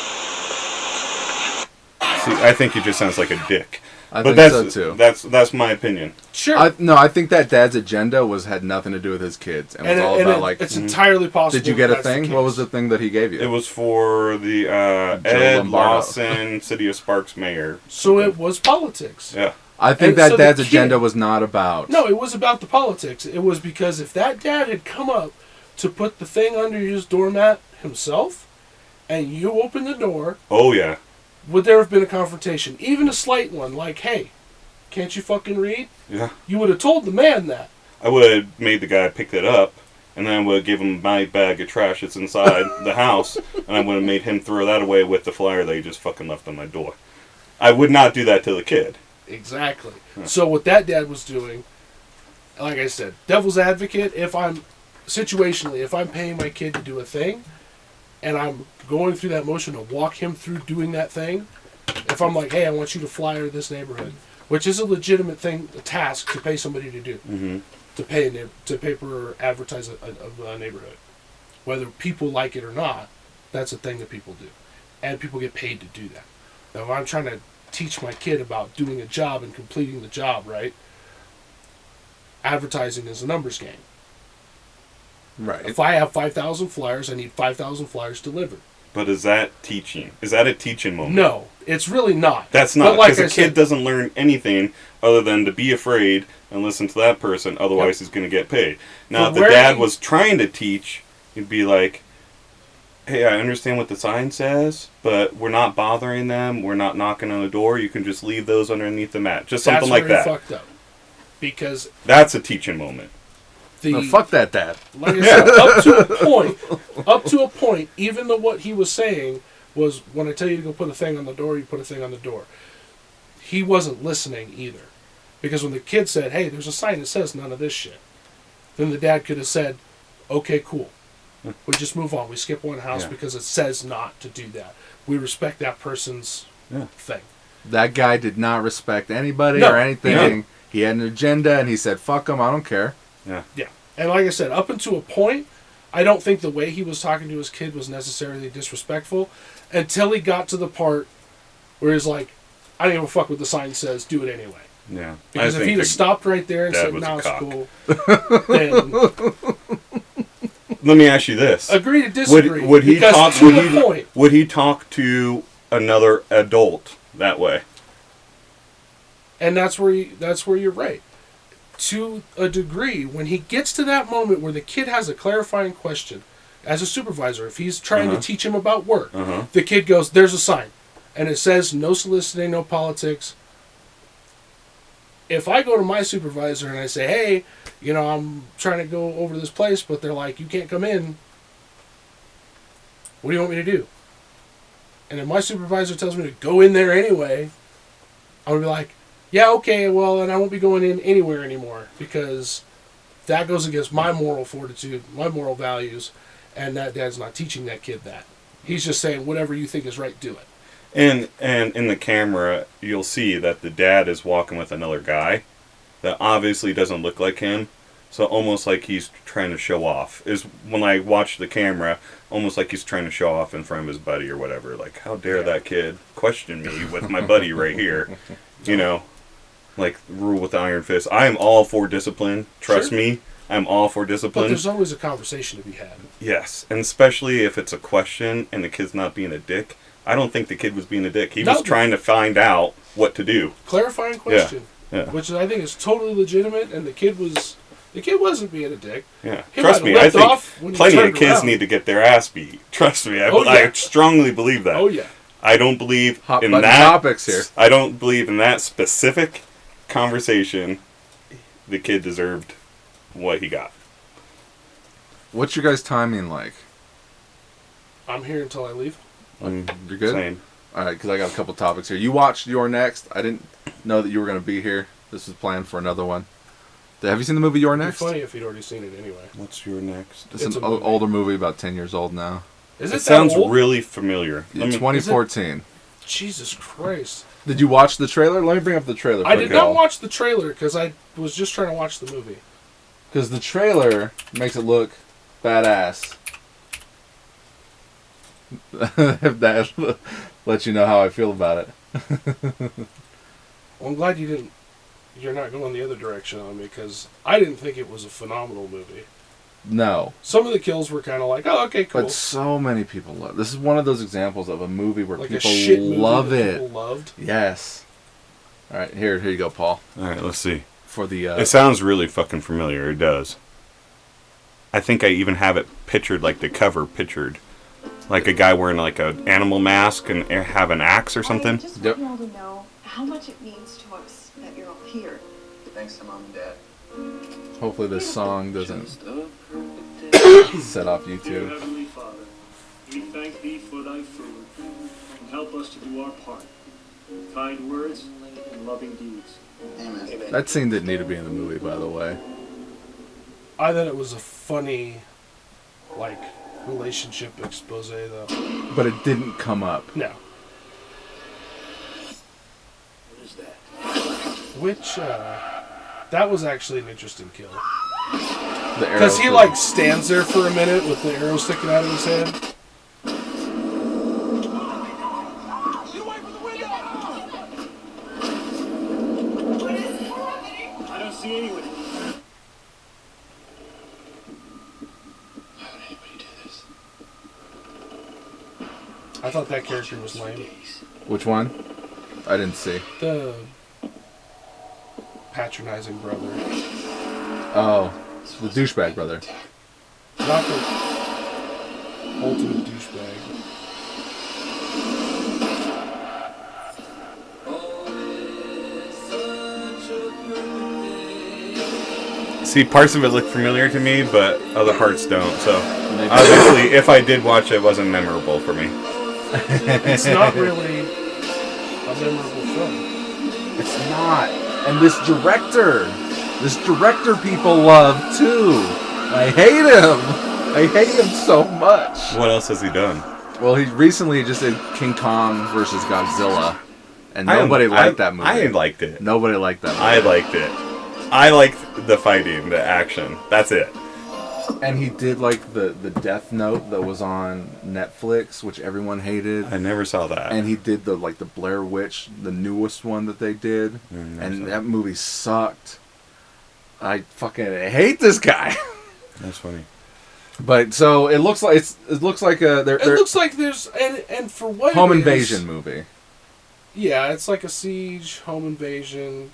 Speaker 2: See, I think he just sounds like a dick.
Speaker 3: I think so too.
Speaker 2: That's my opinion.
Speaker 1: Sure.
Speaker 3: I think that dad's agenda had nothing to do with his kids, and was all about
Speaker 1: it's entirely possible.
Speaker 3: Did you get a thing? What was the thing that he gave you?
Speaker 2: It was for the Ed Lawson City of Sparks mayor.
Speaker 1: So it was politics.
Speaker 2: Yeah.
Speaker 3: I think that dad's agenda was not about.
Speaker 1: No, it was about the politics. It was because if that dad had come up to put the thing under his doormat himself, and you opened the door.
Speaker 2: Oh yeah.
Speaker 1: Would there have been a confrontation? Even a slight one, like, hey, can't you fucking read?
Speaker 2: Yeah.
Speaker 1: You would have told the man that.
Speaker 2: I would have made the guy pick that up, and then I would have given him my bag of trash that's inside the house, and I would have made him throw that away with the flyer that he just fucking left on my door. I would not do that to the kid.
Speaker 1: Exactly. Yeah. So what that dad was doing, like I said, devil's advocate, if I'm situationally, if I'm paying my kid to do a thing, and I'm going through that motion to walk him through doing that thing, if I'm like, hey, I want you to flyer this neighborhood, which is a legitimate thing, a task to pay somebody to do, to pay for advertise a neighborhood, whether people like it or not, that's a thing that people do, and people get paid to do that. Now, if I'm trying to teach my kid about doing a job and completing the job, right? Advertising is a numbers game.
Speaker 3: Right.
Speaker 1: If I have 5,000 flyers, I need 5,000 flyers delivered.
Speaker 2: But is that teaching? Is that a teaching moment?
Speaker 1: No, it's really not.
Speaker 2: That's not,
Speaker 1: But
Speaker 2: because a kid doesn't learn anything other than to be afraid and listen to that person, otherwise he's going to get paid. Now, if the dad was trying to teach, he'd be like, hey, I understand what the sign says, but we're not bothering them, we're not knocking on the door, you can just leave those underneath the mat. Just something like that.
Speaker 1: That's where he fucked up. Because...
Speaker 2: that's a teaching moment.
Speaker 3: No, fuck that, Dad.
Speaker 1: Like I said, up to a point, even though what he was saying was, when I tell you to go put a thing on the door, you put a thing on the door. He wasn't listening either. Because when the kid said, hey, there's a sign that says none of this shit, then the dad could have said, okay, cool. We just move on. We skip one house because it says not to do that. We respect that person's thing.
Speaker 3: That guy did not respect anybody or anything. No. He had an agenda, and he said, fuck him, I don't care.
Speaker 1: Yeah. And like I said, up until a point, I don't think the way he was talking to his kid was necessarily disrespectful until he got to the part where he's like, I don't give a fuck what the sign says, do it anyway.
Speaker 2: Yeah.
Speaker 1: Because if he'd have stopped right there and said, no, it's cool, then...
Speaker 2: Let me ask you this.
Speaker 1: Agree to disagree.
Speaker 2: Would he talk to another adult that way?
Speaker 1: And that's where you're right. To a degree, when he gets to that moment where the kid has a clarifying question, as a supervisor, if he's trying to teach him about work, the kid goes, there's a sign, and it says no soliciting, no politics. If I go to my supervisor and I say, hey, I'm trying to go over to this place, but they're like, you can't come in, what do you want me to do? And if my supervisor tells me to go in there anyway, I'm going to be like, yeah, okay, well, then I won't be going in anywhere anymore, because that goes against my moral fortitude, my moral values, and that dad's not teaching that kid that. He's just saying, whatever you think is right, do it.
Speaker 2: And in the camera, you'll see that the dad is walking with another guy that obviously doesn't look like him, so almost like he's trying to show off. Is when I watch the camera, almost like he's trying to show off in front of his buddy or whatever. Like, how dare that kid question me with my buddy right here, Like, rule with the iron fist. I am all for discipline. Trust me, I'm all for discipline.
Speaker 1: But there's always a conversation to be had.
Speaker 2: Yes, and especially if it's a question and the kid's not being a dick. I don't think the kid was being a dick. He was trying to find out what to do.
Speaker 1: Clarifying question,
Speaker 2: yeah.
Speaker 1: Which I think is totally legitimate, and the kid wasn't being a dick.
Speaker 2: Yeah, trust me, I think plenty of kids need to get their ass beat. Trust me, I strongly believe that.
Speaker 1: Oh yeah.
Speaker 2: I don't believe
Speaker 3: in
Speaker 2: that.
Speaker 3: Topics here.
Speaker 2: I don't believe in that specific conversation. The kid deserved what he got.
Speaker 3: What's your guys' timing like?
Speaker 1: I'm here until I leave.
Speaker 3: You're good?
Speaker 2: Same.
Speaker 3: All right, because I got a couple topics here. You watched You're Next. I didn't know that you were going to be here. This was planned for another one. Have you seen the movie You're Next?
Speaker 1: It'd be funny if you'd already seen it anyway.
Speaker 2: What's Your Next?
Speaker 3: It's an older movie, about 10 years old now.
Speaker 2: It sounds really familiar.
Speaker 3: 2014.
Speaker 1: Jesus Christ.
Speaker 3: Did you watch the trailer? Let me bring up the trailer.
Speaker 1: I did not watch the trailer because I was just trying to watch the movie.
Speaker 3: Because the trailer makes it look badass. If that lets you know how I feel about it.
Speaker 1: Well, I'm glad you're not going the other direction on me, because I didn't think it was a phenomenal movie.
Speaker 3: No.
Speaker 1: Some of the kills were kind of like, oh, okay, cool.
Speaker 3: But so many people love. This is one of those examples of a movie where
Speaker 1: like
Speaker 3: people
Speaker 1: a shit movie
Speaker 3: love
Speaker 1: that
Speaker 3: it.
Speaker 1: People loved.
Speaker 3: Yes. All right, here you go, Paul.
Speaker 2: All right, let's see.
Speaker 3: For the
Speaker 2: it sounds really fucking familiar. It does. I think I even have it pictured, like the cover pictured, like a guy wearing like an animal mask and have an axe or something.
Speaker 5: I just want you all to know how much it means to us that you're all here.
Speaker 6: Thanks to Mom and Dad.
Speaker 3: Hopefully this song doesn't set off YouTube.
Speaker 7: Dear Heavenly Father, we thank Thee for Thy food, and help us to do our part, in kind words and loving deeds.
Speaker 6: Amen.
Speaker 3: That scene didn't need to be in the movie, by the way.
Speaker 1: I thought it was a funny, like, relationship expose, though.
Speaker 3: But it didn't come up.
Speaker 1: No.
Speaker 7: What is that?
Speaker 1: Which, that was actually an interesting kill.
Speaker 3: The arrow
Speaker 1: Because he,
Speaker 3: thing.
Speaker 1: like, stands there for a minute with the arrow sticking out of his head.
Speaker 7: I don't see anyone. How would anybody do this?
Speaker 1: I thought that character was lame.
Speaker 3: Which one? I didn't see.
Speaker 1: The patronizing brother.
Speaker 3: Oh, the douchebag brother.
Speaker 1: Not the ultimate douchebag.
Speaker 2: See, parts of it look familiar to me, but other parts don't. So,
Speaker 3: Maybe.
Speaker 2: obviously, if I did watch it, it wasn't memorable for me.
Speaker 1: It's not really a memorable film.
Speaker 3: It's not. And this director people love too. I hate him. I hate him so much.
Speaker 2: What else has he done?
Speaker 3: Well, he recently just did King Kong versus Godzilla, and nobody liked that movie.
Speaker 2: I liked it.
Speaker 3: Nobody liked that movie.
Speaker 2: I liked it. I liked the fighting, the action. That's it.
Speaker 3: And he did like the Death Note that was on Netflix, which everyone hated.
Speaker 2: I never saw that.
Speaker 3: And he did the Blair Witch, the newest one that they did, and that movie sucked. I fucking hate this guy.
Speaker 2: That's funny.
Speaker 3: But so it looks like it looks like
Speaker 1: It looks like there's and for what
Speaker 3: home
Speaker 1: it is,
Speaker 3: invasion movie.
Speaker 1: Yeah, it's like a siege, home invasion.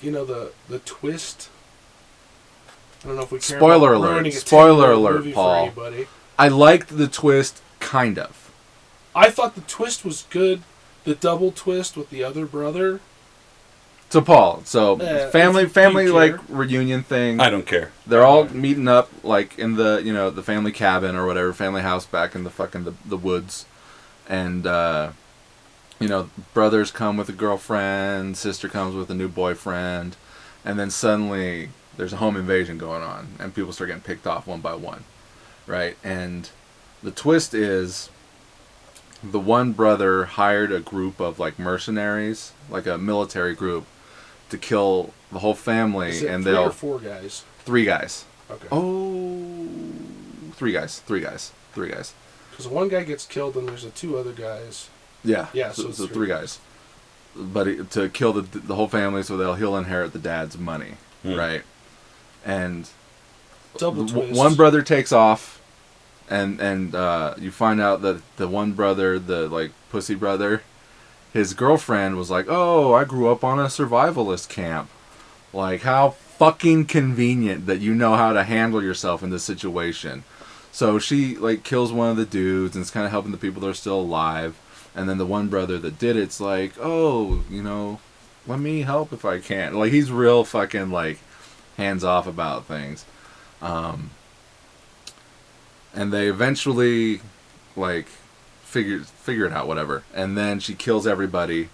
Speaker 1: You know the twist. I don't know if we care
Speaker 3: Spoiler
Speaker 1: about
Speaker 3: alert.
Speaker 1: ruining a
Speaker 3: Spoiler
Speaker 1: 10-year-old
Speaker 3: alert,
Speaker 1: movie
Speaker 3: Paul.
Speaker 1: For anybody.
Speaker 3: I liked the twist, kind of.
Speaker 1: I thought the twist was good. The double twist with the other brother.
Speaker 3: So Paul, family
Speaker 1: if you
Speaker 3: like
Speaker 1: care.
Speaker 3: reunion thing.
Speaker 2: I don't care.
Speaker 3: They're all meeting up like in the the family cabin or whatever, family house back in the fucking the woods, and brothers come with a girlfriend, sister comes with a new boyfriend, and then suddenly there's a home invasion going on, and people start getting picked off one by one, right? And the twist is the one brother hired a group of like mercenaries, like a military group, to kill the whole family,
Speaker 1: Is it
Speaker 3: and
Speaker 1: 3
Speaker 3: they'll
Speaker 1: or 4 guys?
Speaker 3: 3 guys.
Speaker 1: Okay.
Speaker 3: Oh, 3 guys.
Speaker 1: Because one guy gets killed and there's 2 other guys.
Speaker 3: Yeah.
Speaker 1: Yeah,
Speaker 3: So,
Speaker 1: it's
Speaker 3: 3 guys. But to kill the whole family, so he'll inherit the dad's money, right? And
Speaker 1: Double twist.
Speaker 3: one brother takes off, and you find out that the one brother, the like pussy brother, his girlfriend was like, "Oh, I grew up on a survivalist camp." Like, how fucking convenient that you know how to handle yourself in this situation. So she like kills one of the dudes and is kind of helping the people that are still alive. And then the one brother that did it's like, "Oh, let me help if I can." Like, he's real fucking like hands off about things. And they eventually like figure it out, whatever. And then she kills everybody,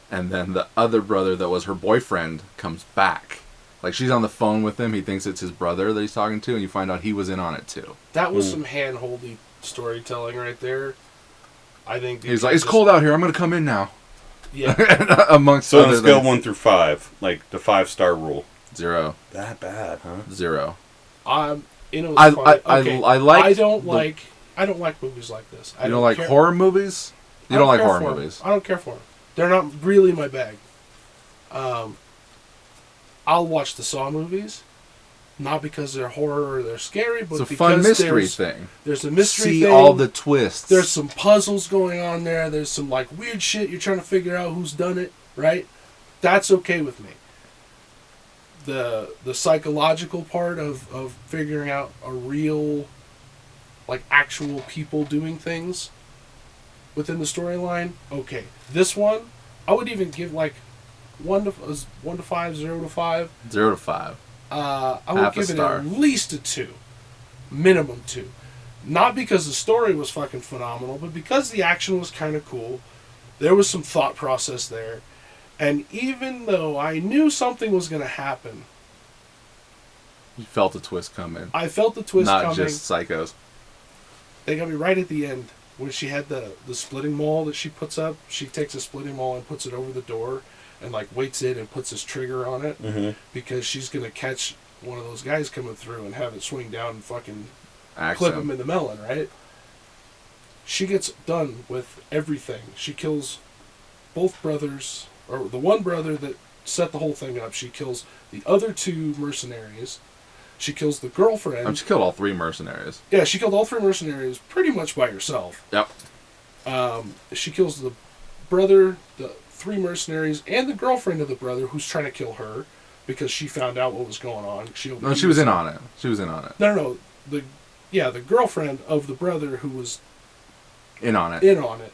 Speaker 3: and then the other brother that was her boyfriend comes back. Like, she's on the phone with him, he thinks it's his brother that he's talking to, and you find out he was in on it too.
Speaker 1: That was some hand-holdy storytelling right there. I think
Speaker 3: He's like, "It's cold out here, I'm gonna come in now."
Speaker 1: Yeah.
Speaker 3: Amongst
Speaker 2: So on
Speaker 3: other
Speaker 2: a scale of
Speaker 3: things.
Speaker 2: 1 through 5, like the 5-star rule.
Speaker 3: 0.
Speaker 2: That bad, huh?
Speaker 3: 0.
Speaker 1: It's
Speaker 3: I
Speaker 1: funny. Okay.
Speaker 3: like
Speaker 1: I don't like movies like this.
Speaker 3: You don't like horror movies? You don't like horror movies.
Speaker 1: I don't care for them. They're not really my bag. I'll watch the Saw movies, not because they're horror or they're scary, but
Speaker 3: It's a
Speaker 1: because
Speaker 3: fun mystery thing.
Speaker 1: There's a mystery
Speaker 3: See
Speaker 1: thing.
Speaker 3: all the twists.
Speaker 1: There's some puzzles going on there. There's some like weird shit. You're trying to figure out who's done it, right? That's okay with me. The psychological part of figuring out a real, like, actual people doing things within the storyline, okay. This one, I would even give like 1 to 5, 0 to 5.
Speaker 3: 0 to 5.
Speaker 1: I would
Speaker 3: Half a
Speaker 1: give it
Speaker 3: star.
Speaker 1: at least a 2. Minimum 2. Not because the story was fucking phenomenal, but because the action was kind of cool. There was some thought process there. And even though I knew something was going to happen
Speaker 3: You felt the twist coming.
Speaker 1: I felt the twist
Speaker 3: Not
Speaker 1: coming.
Speaker 3: just psychos.
Speaker 1: They got me right at the end when she had the splitting maul that she puts up. She takes a splitting maul and puts it over the door and like weights it and puts this trigger on it because she's gonna catch one of those guys coming through and have it swing down and fucking clip him in the melon, right? She gets done with everything. She kills both brothers, or the one brother that set the whole thing up. She kills the other two mercenaries. She kills the girlfriend.
Speaker 3: She killed all 3 mercenaries.
Speaker 1: Yeah, she killed all 3 mercenaries pretty much by herself.
Speaker 3: Yep.
Speaker 1: She kills the brother, the 3 mercenaries, and the girlfriend of the brother who's trying to kill her because she found out what was going on.
Speaker 3: She was in on it. She was in on it.
Speaker 1: No. The girlfriend of the brother who was
Speaker 3: in on it.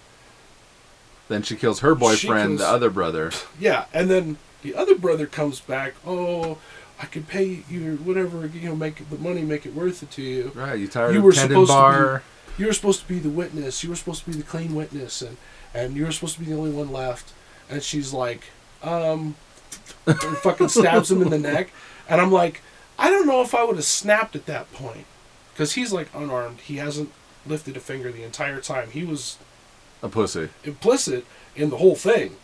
Speaker 3: Then she kills her boyfriend, the other brother.
Speaker 1: Yeah, and then the other brother comes back. Oh, I could pay you whatever, make the money, make it worth it to you.
Speaker 3: Right, you tired of tendon bar.
Speaker 1: You were supposed to be the witness. You were supposed to be the clean witness, and you were supposed to be the only one left. And she's like, and fucking stabs him in the neck. And I'm like, I don't know if I would have snapped at that point. Because he's like unarmed. He hasn't lifted a finger the entire time. He was
Speaker 3: a pussy.
Speaker 1: Implicit in the whole thing.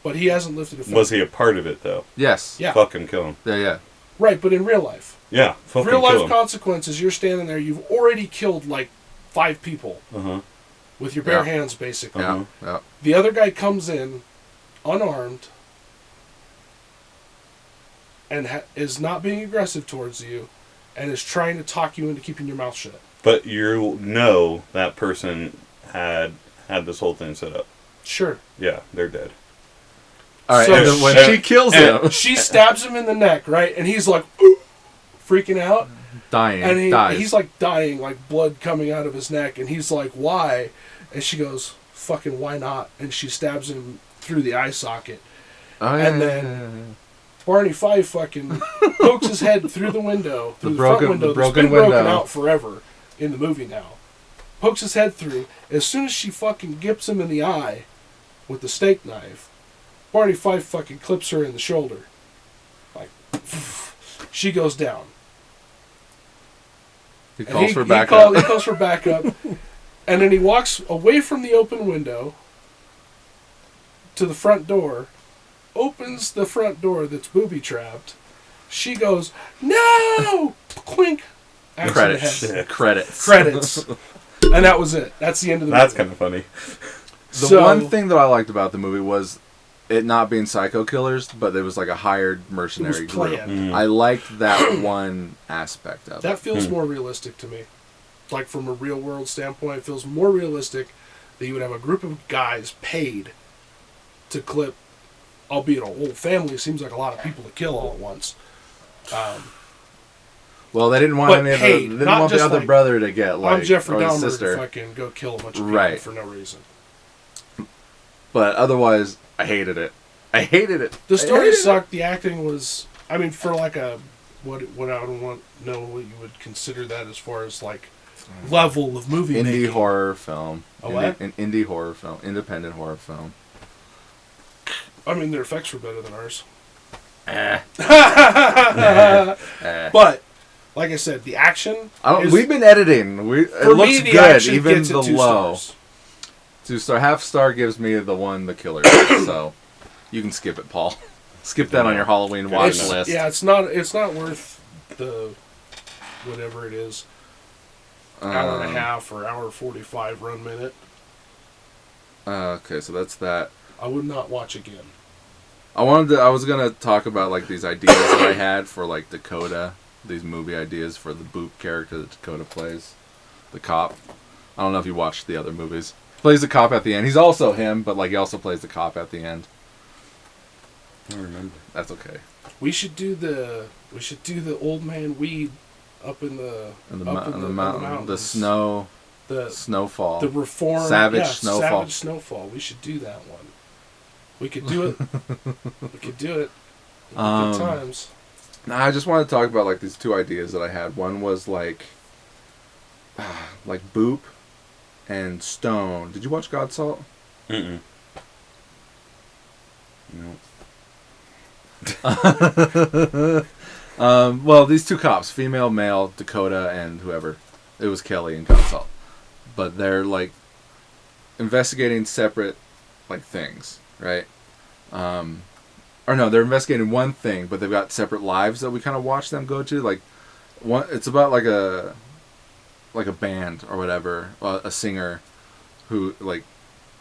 Speaker 1: But he hasn't lifted a finger.
Speaker 2: Was he a part of it, though?
Speaker 3: Yes.
Speaker 1: Yeah.
Speaker 2: Fucking kill him.
Speaker 3: Yeah.
Speaker 1: Right, but in real life.
Speaker 2: Yeah, fucking
Speaker 1: real
Speaker 2: kill
Speaker 1: life
Speaker 2: him.
Speaker 1: consequences, you're standing there, you've already killed like 5 people. With your bare hands, basically.
Speaker 3: Yeah.
Speaker 1: The other guy comes in, unarmed, and is not being aggressive towards you, and is trying to talk you into keeping your mouth shut.
Speaker 2: But you know that person had this whole thing set up.
Speaker 1: Sure.
Speaker 2: Yeah, they're dead.
Speaker 3: All right,
Speaker 1: so
Speaker 3: and then when she kills him,
Speaker 1: she stabs him in the neck, right? And he's like, ooh, freaking out.
Speaker 3: Dying.
Speaker 1: And
Speaker 3: dies.
Speaker 1: he's like dying, like blood coming out of his neck. And he's like, why? And she goes, fucking why not? And she stabs him through the eye socket. And then Barney Fife fucking pokes his head through the window, through the front window that's been broken out forever in the movie now. Pokes his head through. As soon as she fucking gips him in the eye with the steak knife, Barney Fife fucking clips her in the shoulder. Like, she goes down.
Speaker 3: He calls for backup.
Speaker 1: He calls for backup. And then he walks away from the open window to the front door, opens the front door that's booby-trapped. She goes, no! Clink! Credits. And that was it. That's the end of the movie.
Speaker 2: That's kind of funny.
Speaker 3: The one thing that I liked about the movie was it not being psycho killers, but it was like a hired mercenary group. I liked that one aspect of it.
Speaker 1: That feels more realistic to me. Like from a real world standpoint, it feels more realistic that you would have a group of guys paid to clip, albeit a whole family. Seems like a lot of people to kill all at once.
Speaker 3: Well, they didn't want the other brother to get like,
Speaker 1: I'm Jeffrey
Speaker 3: or
Speaker 1: Dahmer
Speaker 3: sister.
Speaker 1: to fucking go kill a bunch of people for no reason.
Speaker 3: But otherwise, I hated it.
Speaker 1: The story sucked. The acting was, I mean, for like a what I don't want to know what you would consider that as far as like level of movie making.
Speaker 3: Horror film.
Speaker 1: What?
Speaker 3: An indie horror film, independent horror film.
Speaker 1: I mean, their effects were better than ours. But like I said, the action.
Speaker 3: We've been editing. It looks good, even the low. 2 star, half star gives me the killer. So you can skip it, Paul. Skip that on your Halloween watch list.
Speaker 1: Yeah, it's not worth the whatever it is. Hour and a half or hour 45 run minute.
Speaker 3: Okay, so that's that.
Speaker 1: I would not watch again.
Speaker 3: I was gonna talk about like these ideas that I had for like Dakota, these movie ideas for the Boop character that Dakota plays, the cop. I don't know if you watched the other movies. Plays the cop at the end. He's also him, but like he also plays the cop at the end.
Speaker 2: I don't remember.
Speaker 3: That's okay.
Speaker 1: We should do the old man weed up in the mountain,
Speaker 3: the snowfall,
Speaker 1: the reform,
Speaker 3: savage snowfall.
Speaker 1: We should do that one. We could do it. We could do it. Good times.
Speaker 3: I just want to talk about like these 2 ideas that I had. One was like Boop and Stone. Did you watch Godsalt?
Speaker 2: No.
Speaker 3: Well, these two cops, female, male, Dakota, and whoever. It was Kelly and Consult. But they're, like, investigating separate, like, things, right? Or no, they're investigating one thing, but they've got separate lives that we kind of watch them go to. Like, it's about, like a band or whatever, a singer who, like,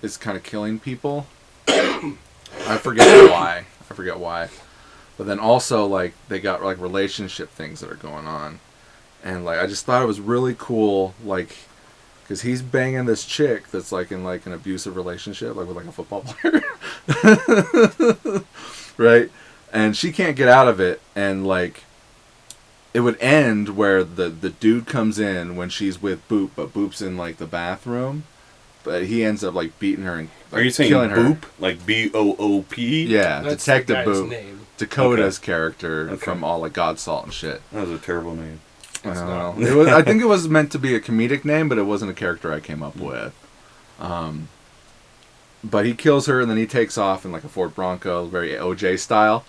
Speaker 3: is kind of killing people. I forget why. But then also, like, they got, like, relationship things that are going on. And, like, I just thought it was really cool, like, because he's banging this chick that's, like, in, like, an abusive relationship, like, with, like, a football player. Right? And she can't get out of it. And, like, it would end where the dude comes in when she's with Boop, but Boop's in, like, the bathroom. But he ends up, like, beating her and, like,
Speaker 2: Are you saying
Speaker 3: killing her.
Speaker 2: Boop? Like B-O-O-P?
Speaker 3: Yeah,
Speaker 1: That's
Speaker 3: Detective
Speaker 1: the guy's
Speaker 3: Boop.
Speaker 1: name.
Speaker 3: Dakota's character from all, like, God, Salt, and shit.
Speaker 2: That was a terrible name.
Speaker 3: I don't know. I think it was meant to be a comedic name, but it wasn't a character I came up with. But he kills her, and then he takes off in, like, a Ford Bronco, very OJ style.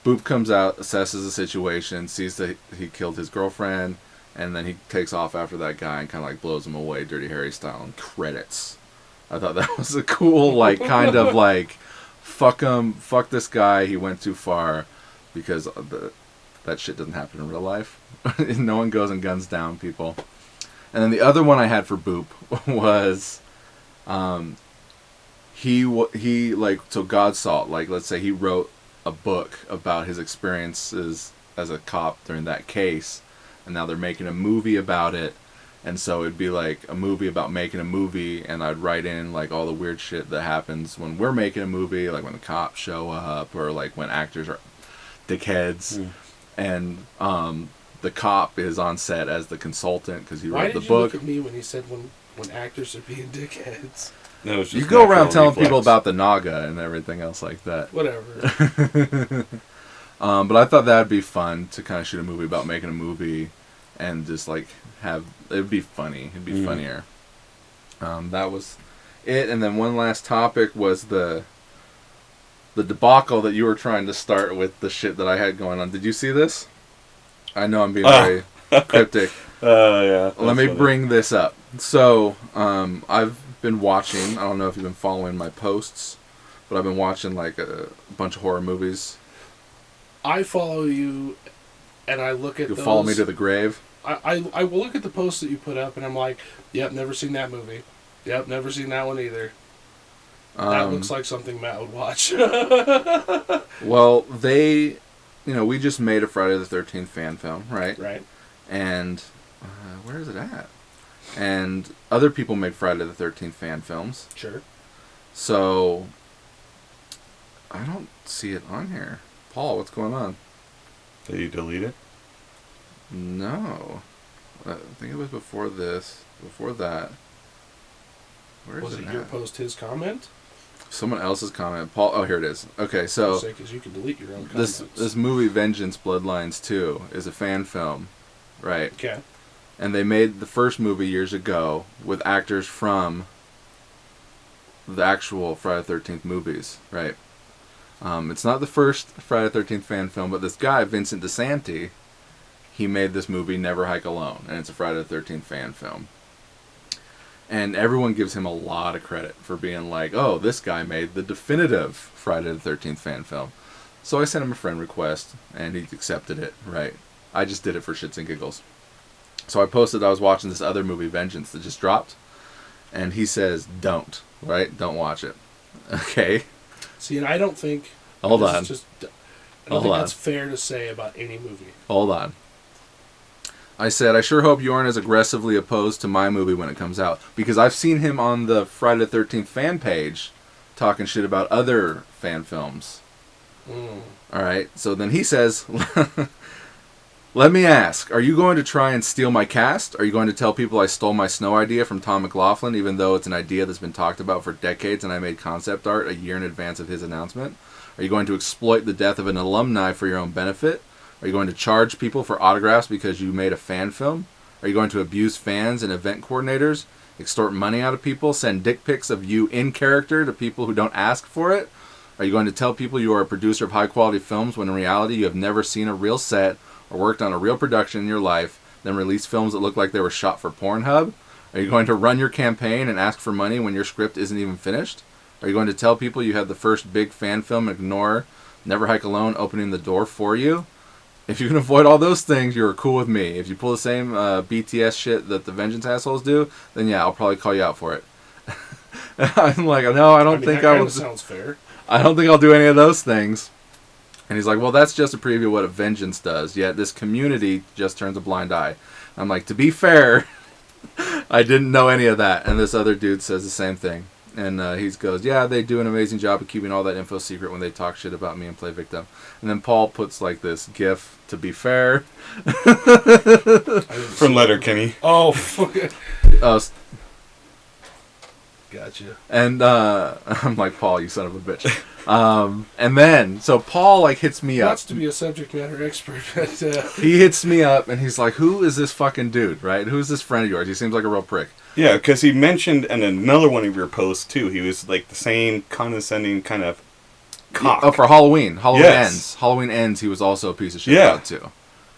Speaker 3: Boop comes out, assesses the situation, sees that he killed his girlfriend, and then he takes off after that guy and kind of, like, blows him away, Dirty Harry style, and credits. I thought that was a cool, like, kind of, like, fuck him, fuck this guy, he went too far, because that shit doesn't happen in real life. No one goes and guns down people. And then the other one I had for Boop was, he like, so God Salt, like, let's say he wrote a book about his experiences as a cop during that case, and now they're making a movie about it. And so it'd be like a movie about making a movie, and I'd write in, like, all the weird shit that happens when we're making a movie, like when the cops show up, or like when actors are dickheads. And the cop is on set as the consultant because he wrote the book.
Speaker 1: Why did you look at me when he said when actors are being dickheads?
Speaker 2: No, it was just
Speaker 3: you go around
Speaker 2: natural
Speaker 3: telling
Speaker 2: reflex.
Speaker 3: people about the Naga and everything else like that.
Speaker 1: Whatever.
Speaker 3: But I thought that'd be fun to kind of shoot a movie about making a movie and just, like, it'd be funny. It'd be funnier. That was it. And then one last topic was the debacle that you were trying to start with the shit that I had going on. Did you see this? I know I'm being very cryptic.
Speaker 2: Yeah.
Speaker 3: Let me bring this up. So, I've been watching, I don't know if you've been following my posts, but I've been watching, like, a bunch of horror movies.
Speaker 1: I follow you, and I look at
Speaker 3: You'll
Speaker 1: those.
Speaker 3: follow me to the grave.
Speaker 1: I will look at the posts that you put up, and I'm like, yep, never seen that movie. Yep, never seen that one either. That looks like something Matt would watch.
Speaker 3: Well, we just made a Friday the 13th fan film, right?
Speaker 1: Right.
Speaker 3: And where is it at? And other people made Friday the 13th fan films.
Speaker 1: Sure.
Speaker 3: So, I don't see it on here. Paul, what's going on?
Speaker 2: Did you delete it?
Speaker 3: No. I think it was before this. Before that. Where is
Speaker 1: Was
Speaker 3: it
Speaker 1: it your
Speaker 3: at?
Speaker 1: post, his comment?
Speaker 3: Someone else's comment. Paul. Oh, here it is. Okay, so
Speaker 1: Because you can delete your own comments.
Speaker 3: this movie Vengeance Bloodlines 2 is a fan film, right?
Speaker 1: Okay.
Speaker 3: And they made the first movie years ago with actors from the actual Friday the 13th movies, right? It's not the first Friday the 13th fan film, but this guy, Vincent DeSanti, he made this movie Never Hike Alone, and it's a Friday the 13th fan film. And everyone gives him a lot of credit for being like, oh, this guy made the definitive Friday the 13th fan film. So I sent him a friend request, and he accepted it, right? I just did it for shits and giggles. So I posted I was watching this other movie, Vengeance, that just dropped, and he says, don't, right? Don't watch it. Okay?
Speaker 1: See, and I don't think...
Speaker 3: Hold
Speaker 1: this
Speaker 3: on.
Speaker 1: is just, I don't think that's fair to say about any movie.
Speaker 3: Hold on. I said, I sure hope you aren't as aggressively opposed to my movie when it comes out. Because I've seen him on the Friday the 13th fan page talking shit about other fan films. Alright, so then he says, let me ask, are you going to try and steal my cast? Are you going to tell people I stole my Snow idea from Tom McLaughlin, even though it's an idea that's been talked about for decades and I made concept art a year in advance of his announcement? Are you going to exploit the death of an alumni for your own benefit? Are you going to charge people for autographs because you made a fan film? Are you going to abuse fans and event coordinators, extort money out of people, send dick pics of you in character to people who don't ask for it? Are you going to tell people you are a producer of high-quality films when in reality you have never seen a real set or worked on a real production in your life, then release films that look like they were shot for Pornhub? Are you going to run your campaign and ask for money when your script isn't even finished? Are you going to tell people you had the first big fan film and ignore Never Hike Alone opening the door for you? If you can avoid all those things, you're cool with me. If you pull the same BTS shit that the Vengeance assholes do, then yeah, I'll probably call you out for it. I'm like, no, I don't think I will.
Speaker 1: Sounds fair.
Speaker 3: I don't think I'll do any of those things. And he's like, well, that's just a preview of what a Vengeance does. Yet this community just turns a blind eye. I'm like, to be fair, I didn't know any of that. And this other dude says the same thing. And he goes, yeah, they do an amazing job of keeping all that info secret when they talk shit about me and play victim. And then Paul puts like this gif, to be fair.
Speaker 2: From Letterkenny.
Speaker 1: Oh, fuck it. Gotcha.
Speaker 3: And I'm like, Paul, you son of a bitch. And then, so Paul like hits me up.
Speaker 1: Wants to be a subject matter expert. But,
Speaker 3: he hits me up and he's like, who is this fucking dude, right? Who's this friend of yours? He seems like a real prick.
Speaker 2: Yeah, because he mentioned in another one of your posts, too, he was like the same condescending kind of cock.
Speaker 3: Oh, for Halloween. Halloween
Speaker 2: Yes.
Speaker 3: Ends. Halloween Ends, he was also a piece of shit
Speaker 2: Yeah.
Speaker 3: about, too.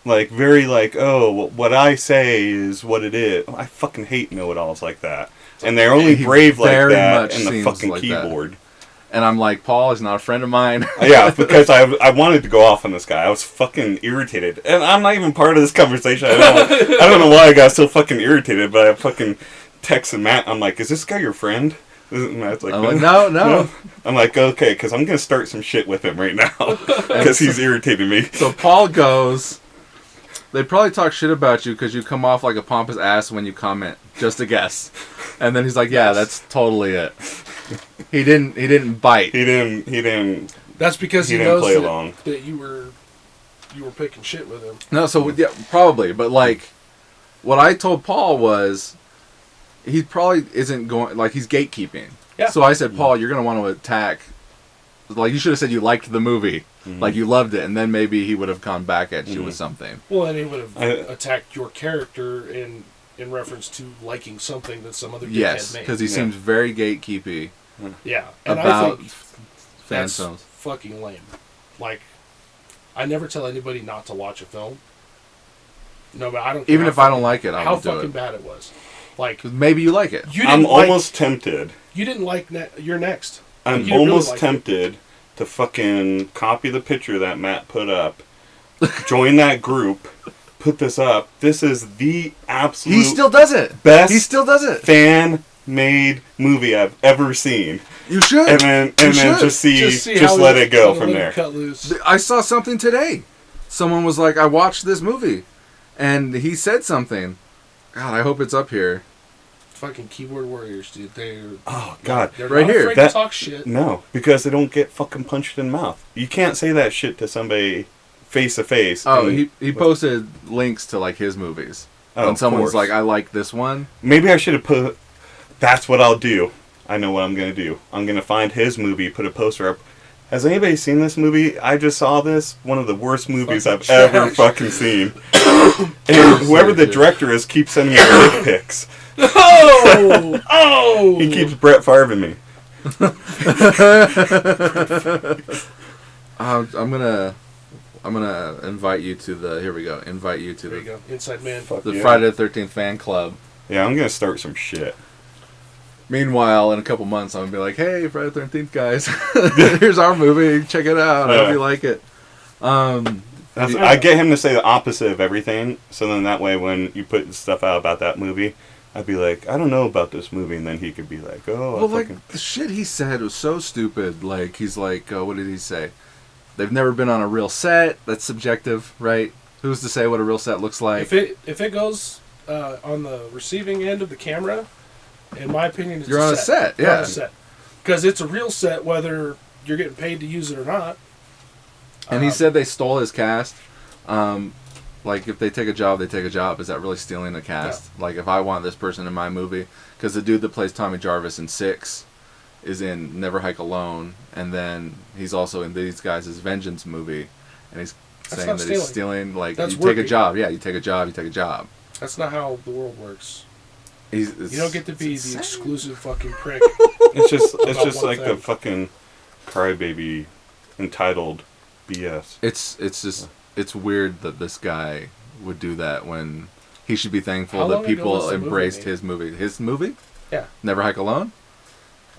Speaker 2: Like, very like, oh, what I say is what it is. I fucking hate know-it-alls like that. And they're only
Speaker 3: He
Speaker 2: brave like
Speaker 3: very
Speaker 2: that
Speaker 3: much
Speaker 2: in the
Speaker 3: seems
Speaker 2: fucking
Speaker 3: like that.
Speaker 2: keyboard.
Speaker 3: And I'm like, Paul is not a friend of mine.
Speaker 2: Yeah, because I wanted to go off on this guy. I was fucking irritated. And I'm not even part of this conversation. I don't know why I got so fucking irritated, but I fucking texted Matt. I'm like, is this guy your friend? Matt's like,
Speaker 3: I'm like, no.
Speaker 2: I'm like, okay, because I'm going to start some shit with him right now. Because he's irritating me.
Speaker 3: So Paul goes, they probably talk shit about you because you come off like a pompous ass when you comment. Just a guess. And then he's like, yeah, that's totally it. He didn't bite.
Speaker 2: He didn't.
Speaker 1: that's because he
Speaker 2: didn't
Speaker 1: knows
Speaker 2: play
Speaker 1: that,
Speaker 2: along.
Speaker 1: that you were picking shit with him.
Speaker 3: No, so yeah, probably. But like, what I told Paul was, he probably isn't going, like, he's gatekeeping.
Speaker 1: Yeah.
Speaker 3: So I said, Paul, you're going to want to attack, like, you should have said you liked the movie. Like, you loved it, and then maybe he would have gone back at you with something.
Speaker 1: Well, then he would have attacked your character in reference to liking something that some other dude
Speaker 3: Yes,
Speaker 1: had made.
Speaker 3: because he seems very gatekeepy
Speaker 1: Yeah, and
Speaker 3: about
Speaker 1: I think
Speaker 3: fan
Speaker 1: that's
Speaker 3: films.
Speaker 1: fucking lame. Like, I never tell anybody not to watch a film. No, but I don't care
Speaker 3: Even if I don't like it, I
Speaker 1: how
Speaker 3: won't do
Speaker 1: fucking
Speaker 3: it.
Speaker 1: bad it was. Like,
Speaker 3: 'Cause maybe you like it.
Speaker 1: you didn't
Speaker 2: I'm
Speaker 1: like,
Speaker 2: almost tempted.
Speaker 1: You didn't like You're Next.
Speaker 2: I'm
Speaker 1: Like, you didn't
Speaker 2: almost
Speaker 1: really like
Speaker 2: tempted to fucking copy the picture that Matt put up, join that group, put this up. This is the absolute
Speaker 3: He still does it.
Speaker 2: best
Speaker 3: He still does it.
Speaker 2: fan-made movie I've ever seen.
Speaker 3: You should.
Speaker 2: And then just
Speaker 1: how
Speaker 2: let
Speaker 1: he
Speaker 2: it go
Speaker 1: let
Speaker 2: from
Speaker 1: him
Speaker 2: there.
Speaker 1: Cut loose.
Speaker 3: I saw something today. Someone was like, I watched this movie. And he said something. God, I hope it's up here.
Speaker 1: Fucking keyboard warriors, dude.
Speaker 2: Oh God,
Speaker 1: They're
Speaker 3: Right
Speaker 1: not
Speaker 3: here.
Speaker 1: afraid
Speaker 2: That-
Speaker 1: to talk shit.
Speaker 2: no, because they don't get fucking punched in the mouth. You can't say that shit to somebody face to face.
Speaker 3: Oh,
Speaker 2: and-
Speaker 3: he posted links to, like, his movies.
Speaker 2: Oh,
Speaker 3: and someone's
Speaker 2: of course.
Speaker 3: like, I like this one.
Speaker 2: Maybe I should have put. That's what I'll do. I know what I'm gonna do. I'm gonna find his movie, put a poster up. Has anybody seen this movie? I just saw this. One of the worst movies I've
Speaker 1: Fucking
Speaker 2: ever
Speaker 1: trash.
Speaker 2: fucking seen. And whoever the director is keeps sending me dick pics.
Speaker 1: Oh! Oh!
Speaker 2: He keeps Brett Favre me.
Speaker 3: I'm gonna invite you to the. Here we go. Invite you to
Speaker 1: There you
Speaker 3: the
Speaker 1: go. Inside Man.
Speaker 2: Fuck
Speaker 3: the
Speaker 2: yeah.
Speaker 3: Friday the 13th fan club.
Speaker 2: Yeah, I'm gonna start some shit.
Speaker 3: Meanwhile, in a couple months, I'm gonna be like, "Hey, Friday the 13th guys, here's our movie. Check it out. I hope you like it."
Speaker 2: I get him to say the opposite of everything, so then that way when you put stuff out about that movie, I'd be like, I don't know about this movie, and then he could be like, oh,
Speaker 3: Well, like, the shit he said was so stupid. Like, he's like, what did he say? They've never been on a real set. That's subjective, right? Who's to say what a real set looks like?
Speaker 1: If it goes on the receiving end of the camera, in my opinion, it's
Speaker 3: You're on a set,
Speaker 1: You're on
Speaker 3: yeah.
Speaker 1: a set. Because it's a real set, whether you're getting paid to use it or not.
Speaker 3: And he said they stole his cast. Like, if they take a job, they take a job. Is that really stealing a cast?
Speaker 1: No.
Speaker 3: Like, if I want this person in my movie, because the dude that plays Tommy Jarvis in 6 is in Never Hike Alone, and then he's also in these guys' Vengeance movie, and he's saying
Speaker 1: not
Speaker 3: that he's stealing. Like,
Speaker 1: That's
Speaker 3: you take a
Speaker 1: working.
Speaker 3: job. Yeah, you take a job, you take a job.
Speaker 1: That's not how the world works.
Speaker 3: You
Speaker 1: You don't get to be the exclusive fucking prick.
Speaker 2: it's just
Speaker 1: About one
Speaker 2: like the
Speaker 1: thing.
Speaker 2: fucking crybaby entitled BS.
Speaker 3: It's just it's weird that this guy would do that when he should be thankful
Speaker 1: How
Speaker 3: that
Speaker 1: long ago
Speaker 3: people
Speaker 1: was the movie
Speaker 3: embraced
Speaker 1: made?
Speaker 3: his movie. His movie?
Speaker 1: Yeah.
Speaker 3: Never Hike Alone?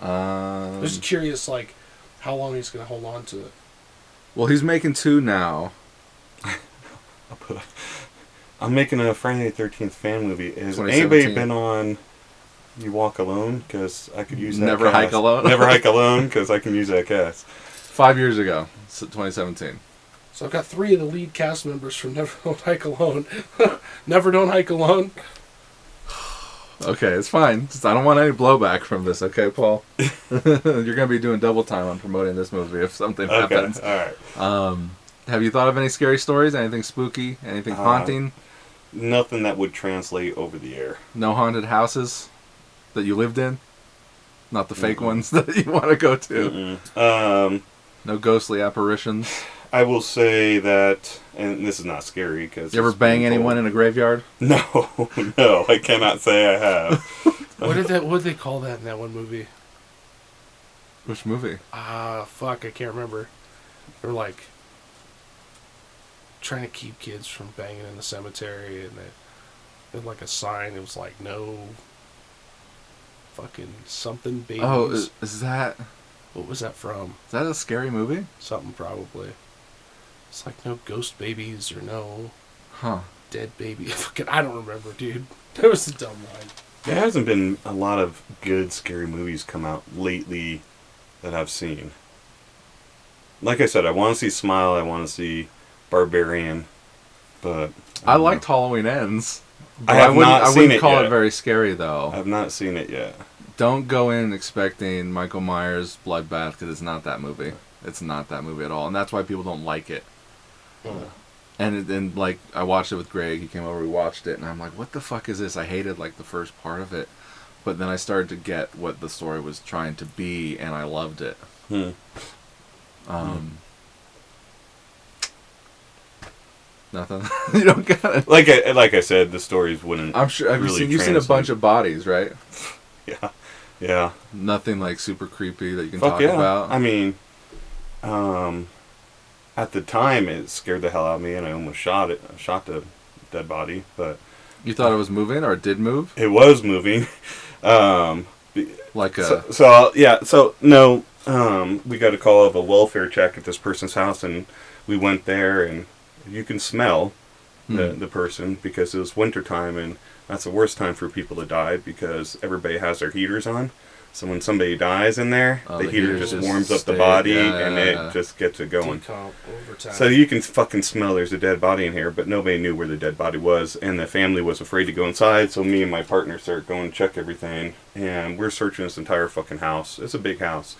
Speaker 1: Just curious, like, how long he's going to hold on to it.
Speaker 3: Well, he's making 2 now.
Speaker 2: I'm making a Friday the 13th fan movie. Has
Speaker 3: 2017.
Speaker 2: anybody been on You Walk Alone? Because I could use that
Speaker 3: Never
Speaker 2: cast.
Speaker 3: Hike Alone?
Speaker 2: Never Hike Alone, because I can use that cast.
Speaker 3: 5 years ago, 2017.
Speaker 1: So I've got 3 of the lead cast members from Never Don't Hike Alone. Never Don't Hike Alone.
Speaker 3: Okay, it's fine. Just, I don't want any blowback from this, okay, Paul? You're going to be doing double time on promoting this movie if something happens.
Speaker 2: Okay, alright.
Speaker 3: Have you thought of any scary stories? Anything spooky? Anything haunting?
Speaker 2: Nothing that would translate over the air.
Speaker 3: No haunted houses that you lived in? Not the fake ones that you want to go to? No ghostly apparitions?
Speaker 2: I will say that, and this is not scary because
Speaker 3: You ever bang anyone in a graveyard?
Speaker 2: No, no, I cannot say I have.
Speaker 1: What did they call that in that one movie?
Speaker 3: Which movie?
Speaker 1: Fuck, I can't remember. They were like trying to keep kids from banging in the cemetery, and they had like a sign. It was like no fucking something babies.
Speaker 3: Oh, is that
Speaker 1: What was that from?
Speaker 3: a scary movie?
Speaker 1: Something probably. It's like no ghost babies or no
Speaker 3: Huh.
Speaker 1: dead baby. Fucking, I don't remember, dude. That was a dumb line.
Speaker 2: There hasn't been a lot of good scary movies come out lately that I've seen. Like I said, I want to see Smile, I want to see Barbarian, but
Speaker 3: I liked Halloween Ends. But
Speaker 2: I have not
Speaker 3: I
Speaker 2: seen
Speaker 3: wouldn't
Speaker 2: it
Speaker 3: call
Speaker 2: yet.
Speaker 3: it very scary, though.
Speaker 2: I've not seen it yet.
Speaker 3: Don't go in expecting Michael Myers' Bloodbath, because it's not that movie. It's not that movie at all, and that's why people don't like it. And like, I watched it with Greg. He came over, we watched it, and I'm like, what the fuck is this? I hated, like, the first part of it. But then I started to get what the story was trying to be, and I loved it. Nothing? You don't got it?
Speaker 2: Like I said, the stories wouldn't.
Speaker 3: I'm sure. You've seen a bunch of bodies, right?
Speaker 2: Yeah, yeah.
Speaker 3: Nothing, like, super creepy that you can
Speaker 2: Fuck
Speaker 3: talk
Speaker 2: yeah.
Speaker 3: about?
Speaker 2: I mean, at the time, it scared the hell out of me, and I almost shot the dead body. But
Speaker 3: You thought it was moving, or it did move?
Speaker 2: it was moving.
Speaker 3: Like a...
Speaker 2: No. We got a call of a welfare check at this person's house, and we went there, and you can smell the person because it was wintertime, and that's the worst time for people to die because everybody has their heaters on. So when somebody dies in there, the heater just warms up the body, and it just gets it going.
Speaker 1: Decomp over time.
Speaker 2: So you can fucking smell there's a dead body in here, but nobody knew where the dead body was, and the family was afraid to go inside, so me and my partner start going to check everything, and we're searching this entire fucking house. It's a big house,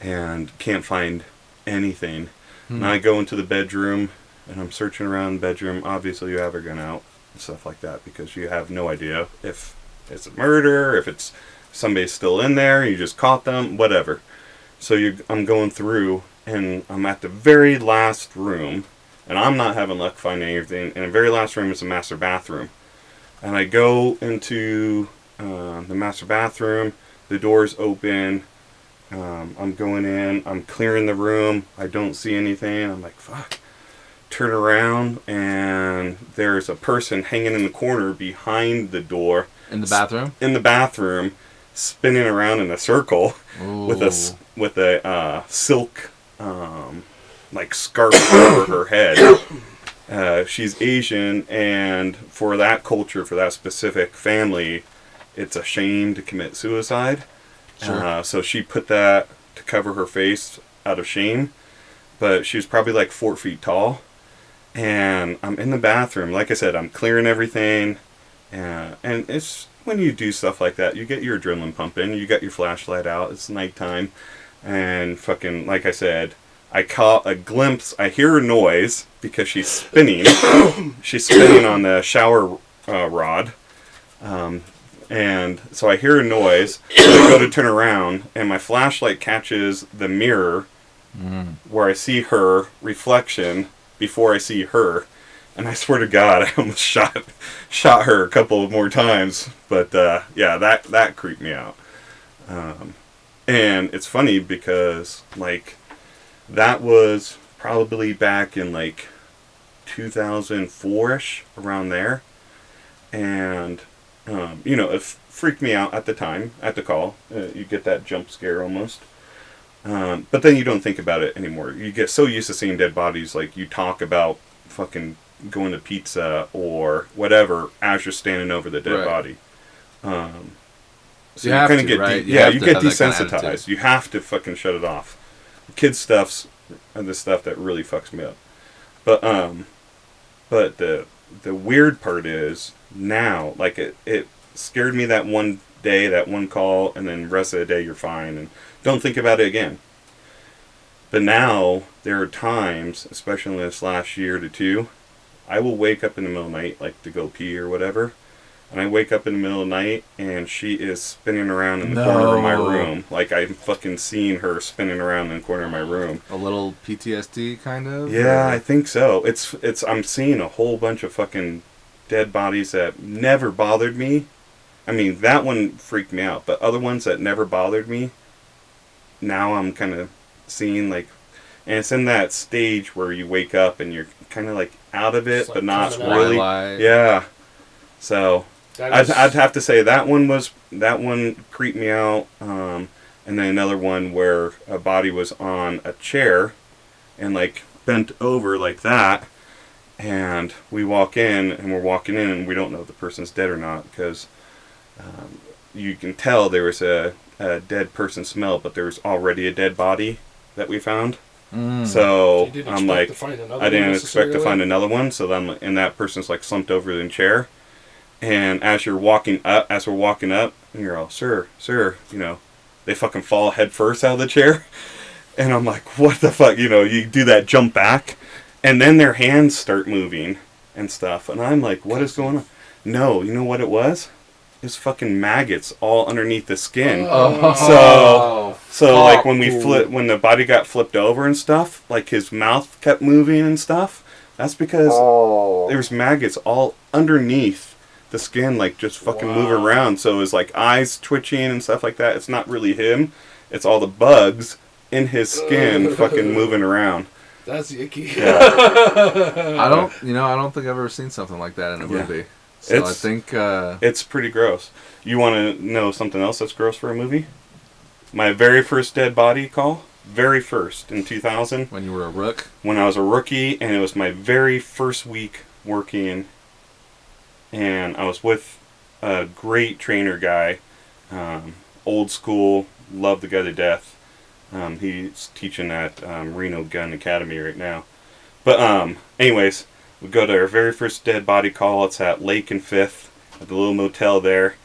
Speaker 2: and can't find anything. And I go into the bedroom, and I'm searching around the bedroom. Obviously, you have a gun out and stuff like that, because you have no idea if it's a murder, if it's somebody's still in there, you just caught them, whatever. So I'm going through, and I'm at the very last room, and I'm not having luck finding anything. And the very last room is the master bathroom. And I go into the master bathroom, the door's open, I'm going in, I'm clearing the room, I don't see anything, I'm like, fuck. Turn around, and there's a person hanging in the corner behind the door.
Speaker 3: In the bathroom?
Speaker 2: In the bathroom, spinning around in a circle.
Speaker 3: Ooh.
Speaker 2: with a silk like scarf over her head. She's Asian, and for that culture, for that specific family, it's a shame to commit suicide.
Speaker 3: Sure.
Speaker 2: So she put that to cover her face out of shame, but she was probably like 4 feet tall. And I'm in the bathroom, like I said, I'm clearing everything, and it's when you do stuff like that, you get your adrenaline pumping, you got your flashlight out, it's nighttime, and fucking, like I said, I caught a glimpse, I hear a noise, because she's spinning, she's spinning on the shower rod, and so I hear a noise, and I go to turn around, and my flashlight catches the mirror, where I see her reflection, before I see her. And I swear to God, I almost shot her a couple of more times. But yeah, that creeped me out. And it's funny because, like, that was probably back in, like, 2004-ish, around there. And, it freaked me out at the time, at the call. You get that jump scare almost. But then you don't think about it anymore. You get so used to seeing dead bodies, like you talk about fucking going to pizza or whatever as you're standing over the dead body. So you kind of get you get desensitized. You have to fucking shut it off. Kids stuff's the stuff that really fucks me up. But the weird part is now, like it scared me that one day, that one call, and then the rest of the day you're fine and don't think about it again. But now there are times, especially in this last year to two, I will wake up in the middle of the night, like to go pee or whatever, and I wake up in the middle of the night and she is spinning around in the corner of my room. Like I'm fucking seeing her spinning around in the corner of my room.
Speaker 3: A little PTSD kind of?
Speaker 2: Yeah, I think so. I'm seeing a whole bunch of fucking dead bodies that never bothered me. I mean, that one freaked me out, but other ones that never bothered me, now I'm kind of seeing, like, and it's in that stage where you wake up and you're kind of like out of it, but not really. Yeah. So I'd have to say that one creeped me out. And then another one where a body was on a chair and like bent over like that. And we walk in and we're walking in and we don't know if the person's dead or not because you can tell there was a dead person smell, but there's already a dead body that we found. So I'm like, I didn't expect to find another one. So then, and that person's like slumped over in the chair. And as we're walking up, and you're all, sir, they fucking fall head first out of the chair. And I'm like, what the fuck? You do that jump back. And then their hands start moving and stuff. And I'm like, what is going on? No, you know what it was? It's fucking maggots all underneath the skin. So like when when the body got flipped over and stuff, like his mouth kept moving and stuff. That's because there's maggots all underneath the skin, like just fucking moving around. So it's like eyes twitching and stuff like that. It's not really him. It's all the bugs in his skin fucking moving around.
Speaker 1: That's icky.
Speaker 2: Yeah.
Speaker 3: I don't think I've ever seen something like that in a movie. So I think
Speaker 2: it's pretty gross. You want to know something else that's gross for a movie? My very first dead body call, very first in 2000.
Speaker 3: When you were a rook?
Speaker 2: When I was a rookie, and it was my very first week working, and I was with a great trainer guy, old school, loved the guy to death. He's teaching at Reno Gun Academy right now. But anyways, we go to our very first dead body call. It's at Lake and 5th, at the little motel there.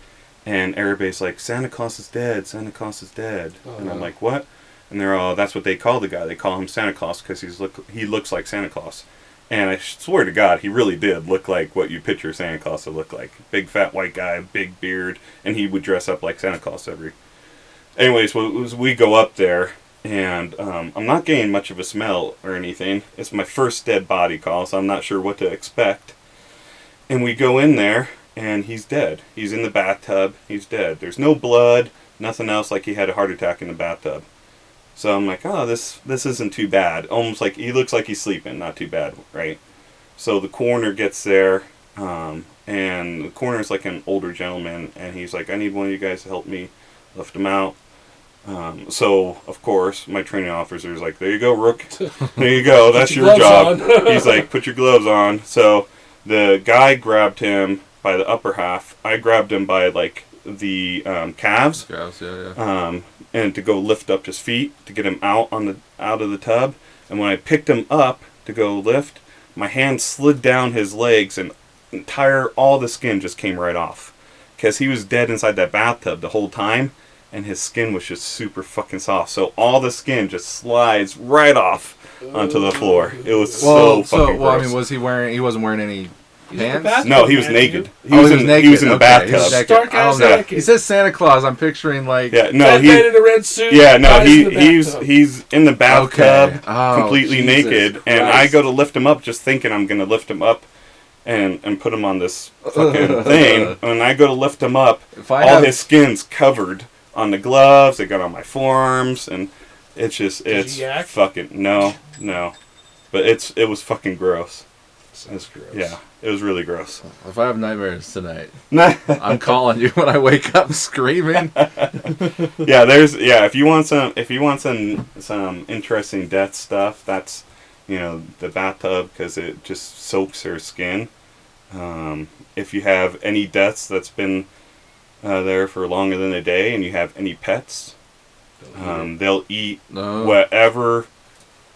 Speaker 2: And everybody's like, Santa Claus is dead, Santa Claus is dead. And I'm like, what? And they're all, that's what they call the guy. They call him Santa Claus because he looks like Santa Claus. And I swear to God, he really did look like what you picture Santa Claus to look like. Big fat white guy, big beard, and he would dress up like Santa Claus Anyways, we go up there, and I'm not getting much of a smell or anything. It's my first dead body call, so I'm not sure what to expect. And we go in there, and he's dead. He's in the bathtub. He's dead. There's no blood, nothing else, like he had a heart attack in the bathtub. So I'm like, oh, this isn't too bad. Almost like he looks like he's sleeping. Not too bad, right? So the coroner gets there, and the coroner's like an older gentleman, and he's like, I need one of you guys to help me lift him out. So, of course, my training officer's like, there you go, Rook. There you go. That's your job. He's like, put your gloves on. So the guy grabbed him by the upper half. I grabbed him by, like, the calves.
Speaker 3: Calves, yeah.
Speaker 2: And to go lift up his feet to get him out of the tub. And when I picked him up to go lift, my hand slid down his legs and all the skin just came right off. Because he was dead inside that bathtub the whole time. And his skin was just super fucking soft. So all the skin just slides right off onto the floor. It was so fucking gross.
Speaker 3: I mean, he wasn't wearing any pants?
Speaker 2: No, he was naked.
Speaker 3: He was naked.
Speaker 2: He was in the bathtub.
Speaker 1: Stark ass naked.
Speaker 3: He says Santa Claus. I'm picturing like...
Speaker 2: Yeah, no,
Speaker 1: he in a red suit.
Speaker 2: Yeah, no, he's in the bathtub, completely
Speaker 3: Jesus
Speaker 2: naked.
Speaker 3: Christ.
Speaker 2: And I go to lift him up just thinking I'm going to lift him up and put him on this fucking thing. And I go to lift him up, his skin's covered on the gloves. They got on my forearms, and it's fucking no. But it was fucking gross.
Speaker 1: Sounds gross.
Speaker 2: Yeah, it was really gross.
Speaker 3: If I have nightmares tonight, I'm calling you when I wake up screaming.
Speaker 2: If you want some interesting death stuff, that's the bathtub, because it just soaks her skin. If you have any deaths that's been there for longer than a day, and you have any pets, they'll eat whatever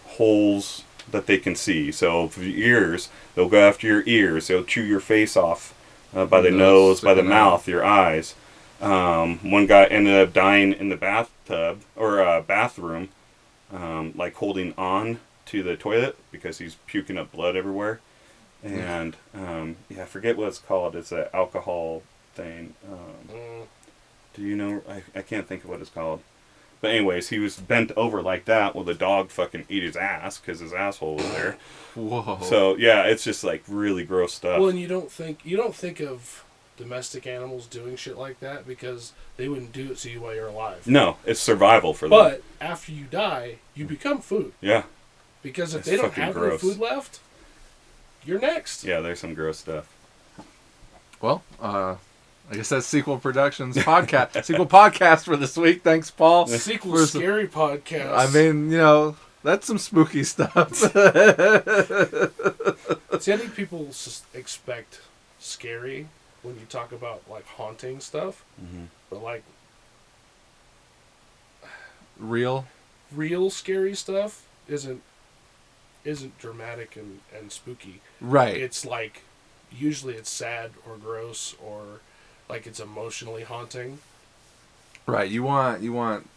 Speaker 2: holes that they can see. So for your ears, they'll go after your ears. They'll chew your face off by the nose, by the mouth, your eyes. One guy ended up dying in the bathtub or bathroom, like holding on to the toilet because he's puking up blood everywhere. And I forget what it's called. It's an alcohol thing. Do you know? I can't think of what it's called. But anyways, he was bent over like that while the dog fucking ate his ass because his asshole was there.
Speaker 3: Whoa.
Speaker 2: So yeah, it's just like really gross stuff.
Speaker 1: Well, and you don't think of domestic animals doing shit like that because they wouldn't do it to you while you're alive.
Speaker 2: No, it's survival for them.
Speaker 1: But after you die, you become food.
Speaker 2: Yeah.
Speaker 1: Because if
Speaker 2: It's
Speaker 1: they don't
Speaker 2: fucking
Speaker 1: have
Speaker 2: gross.
Speaker 1: any food left, you're next.
Speaker 2: Yeah, there's some gross stuff.
Speaker 3: Well, I guess that's Sequel Productions podcast. Sequel podcast for this week. Thanks, Paul.
Speaker 1: Sequel Scary Podcast.
Speaker 3: I mean, that's some spooky stuff.
Speaker 1: See, I think people expect scary when you talk about like haunting stuff, but like
Speaker 3: real
Speaker 1: scary stuff isn't dramatic and spooky.
Speaker 3: Right.
Speaker 1: It's like usually it's sad or gross or like it's emotionally haunting.
Speaker 3: Right. You want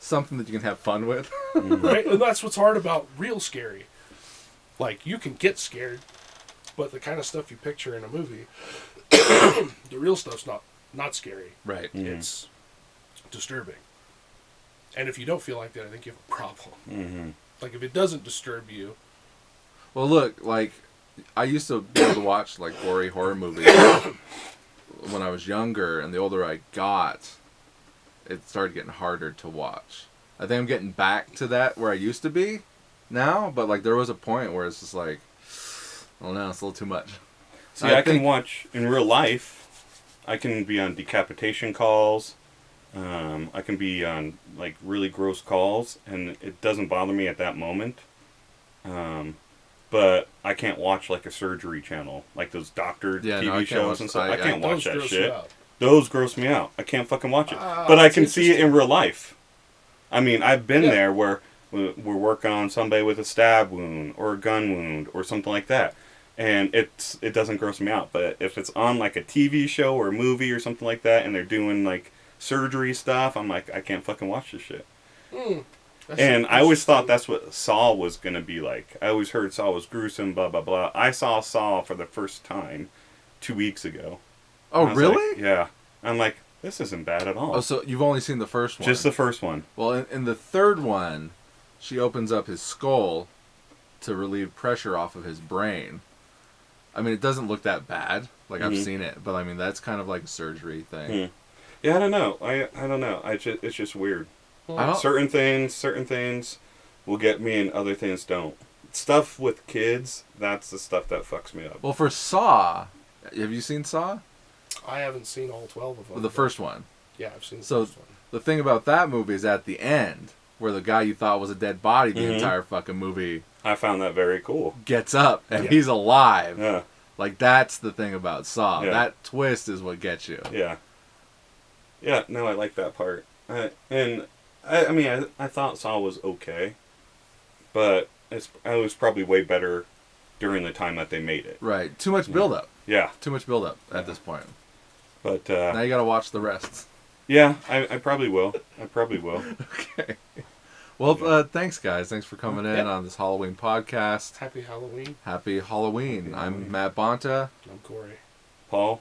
Speaker 3: something that you can have fun with.
Speaker 1: Right? And that's what's hard about real scary. Like you can get scared, but the kind of stuff you picture in a movie, the real stuff's not scary.
Speaker 3: Right.
Speaker 1: It's disturbing. And if you don't feel like that, I think you have a problem.
Speaker 2: Mm-hmm.
Speaker 1: Like if it doesn't disturb you.
Speaker 3: Well, look, like I used to be able to watch like gory horror movies when I was younger, and the older I got, it started getting harder to watch. I think I'm getting back to that where I used to be now, but like there was a point where it's just like, I don't know, it's a little too much.
Speaker 2: See, I can watch in real life. I can be on decapitation calls. I can be on like really gross calls, and it doesn't bother me at that moment. But I can't watch like a surgery channel, like those doctor TV shows and stuff. I can't watch that shit. Those gross me out. I can't fucking watch it. But I can see it in real life. I mean, I've been there where we're working on somebody with a stab wound or a gun wound or something like that. And it doesn't gross me out. But if it's on like a TV show or a movie or something like that, and they're doing like surgery stuff, I'm like, I can't fucking watch this shit. And I always thought that's what Saw was going to be like. I always heard Saw was gruesome, blah, blah, blah. I saw Saw for the first time 2 weeks ago.
Speaker 3: Oh, really?
Speaker 2: Like, yeah. I'm like, this isn't bad at all.
Speaker 3: Oh, so you've only seen the first one?
Speaker 2: Just the first one.
Speaker 3: Well, in the third one, she opens up his skull to relieve pressure off of his brain. I mean, it doesn't look that bad. Like, I've seen it. But, I mean, that's kind of like a surgery thing.
Speaker 2: Yeah, I don't know. I don't know. It's just weird. Certain things will get me and other things don't. Stuff with kids, that's the stuff that fucks me up.
Speaker 3: Well, for Saw, have you seen Saw?
Speaker 1: I haven't seen all 12 of them.
Speaker 3: The first one.
Speaker 1: Yeah, I've seen the
Speaker 3: first one. The thing about that movie is at the end, where the guy you thought was a dead body the entire fucking movie...
Speaker 2: I found that very cool.
Speaker 3: ...gets up, and he's alive.
Speaker 2: Yeah.
Speaker 3: Like, that's the thing about Saw.
Speaker 2: Yeah.
Speaker 3: That twist is what gets you.
Speaker 2: Yeah. Yeah, no, I like that part. I thought Saw was okay, but it was probably way better during the time that they made it.
Speaker 3: Right. Too much build-up.
Speaker 2: Yeah.
Speaker 3: Too much build-up at this point.
Speaker 2: But
Speaker 3: now you gotta watch the rest.
Speaker 2: Yeah, I probably will.
Speaker 3: Okay. Well, thanks, guys. Thanks for coming in on this Halloween podcast.
Speaker 1: Happy Halloween.
Speaker 3: Happy Halloween. I'm Matt Bonta.
Speaker 1: I'm Cory.
Speaker 2: Paul.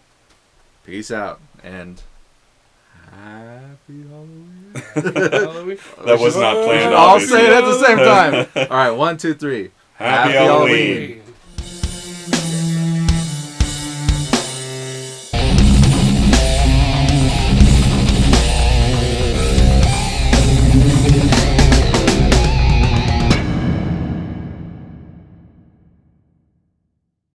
Speaker 3: Peace out. And... Happy Halloween.
Speaker 2: That was not planned.
Speaker 3: I'll say it at the same time. All right, 1, 2, 3.
Speaker 2: Happy Halloween.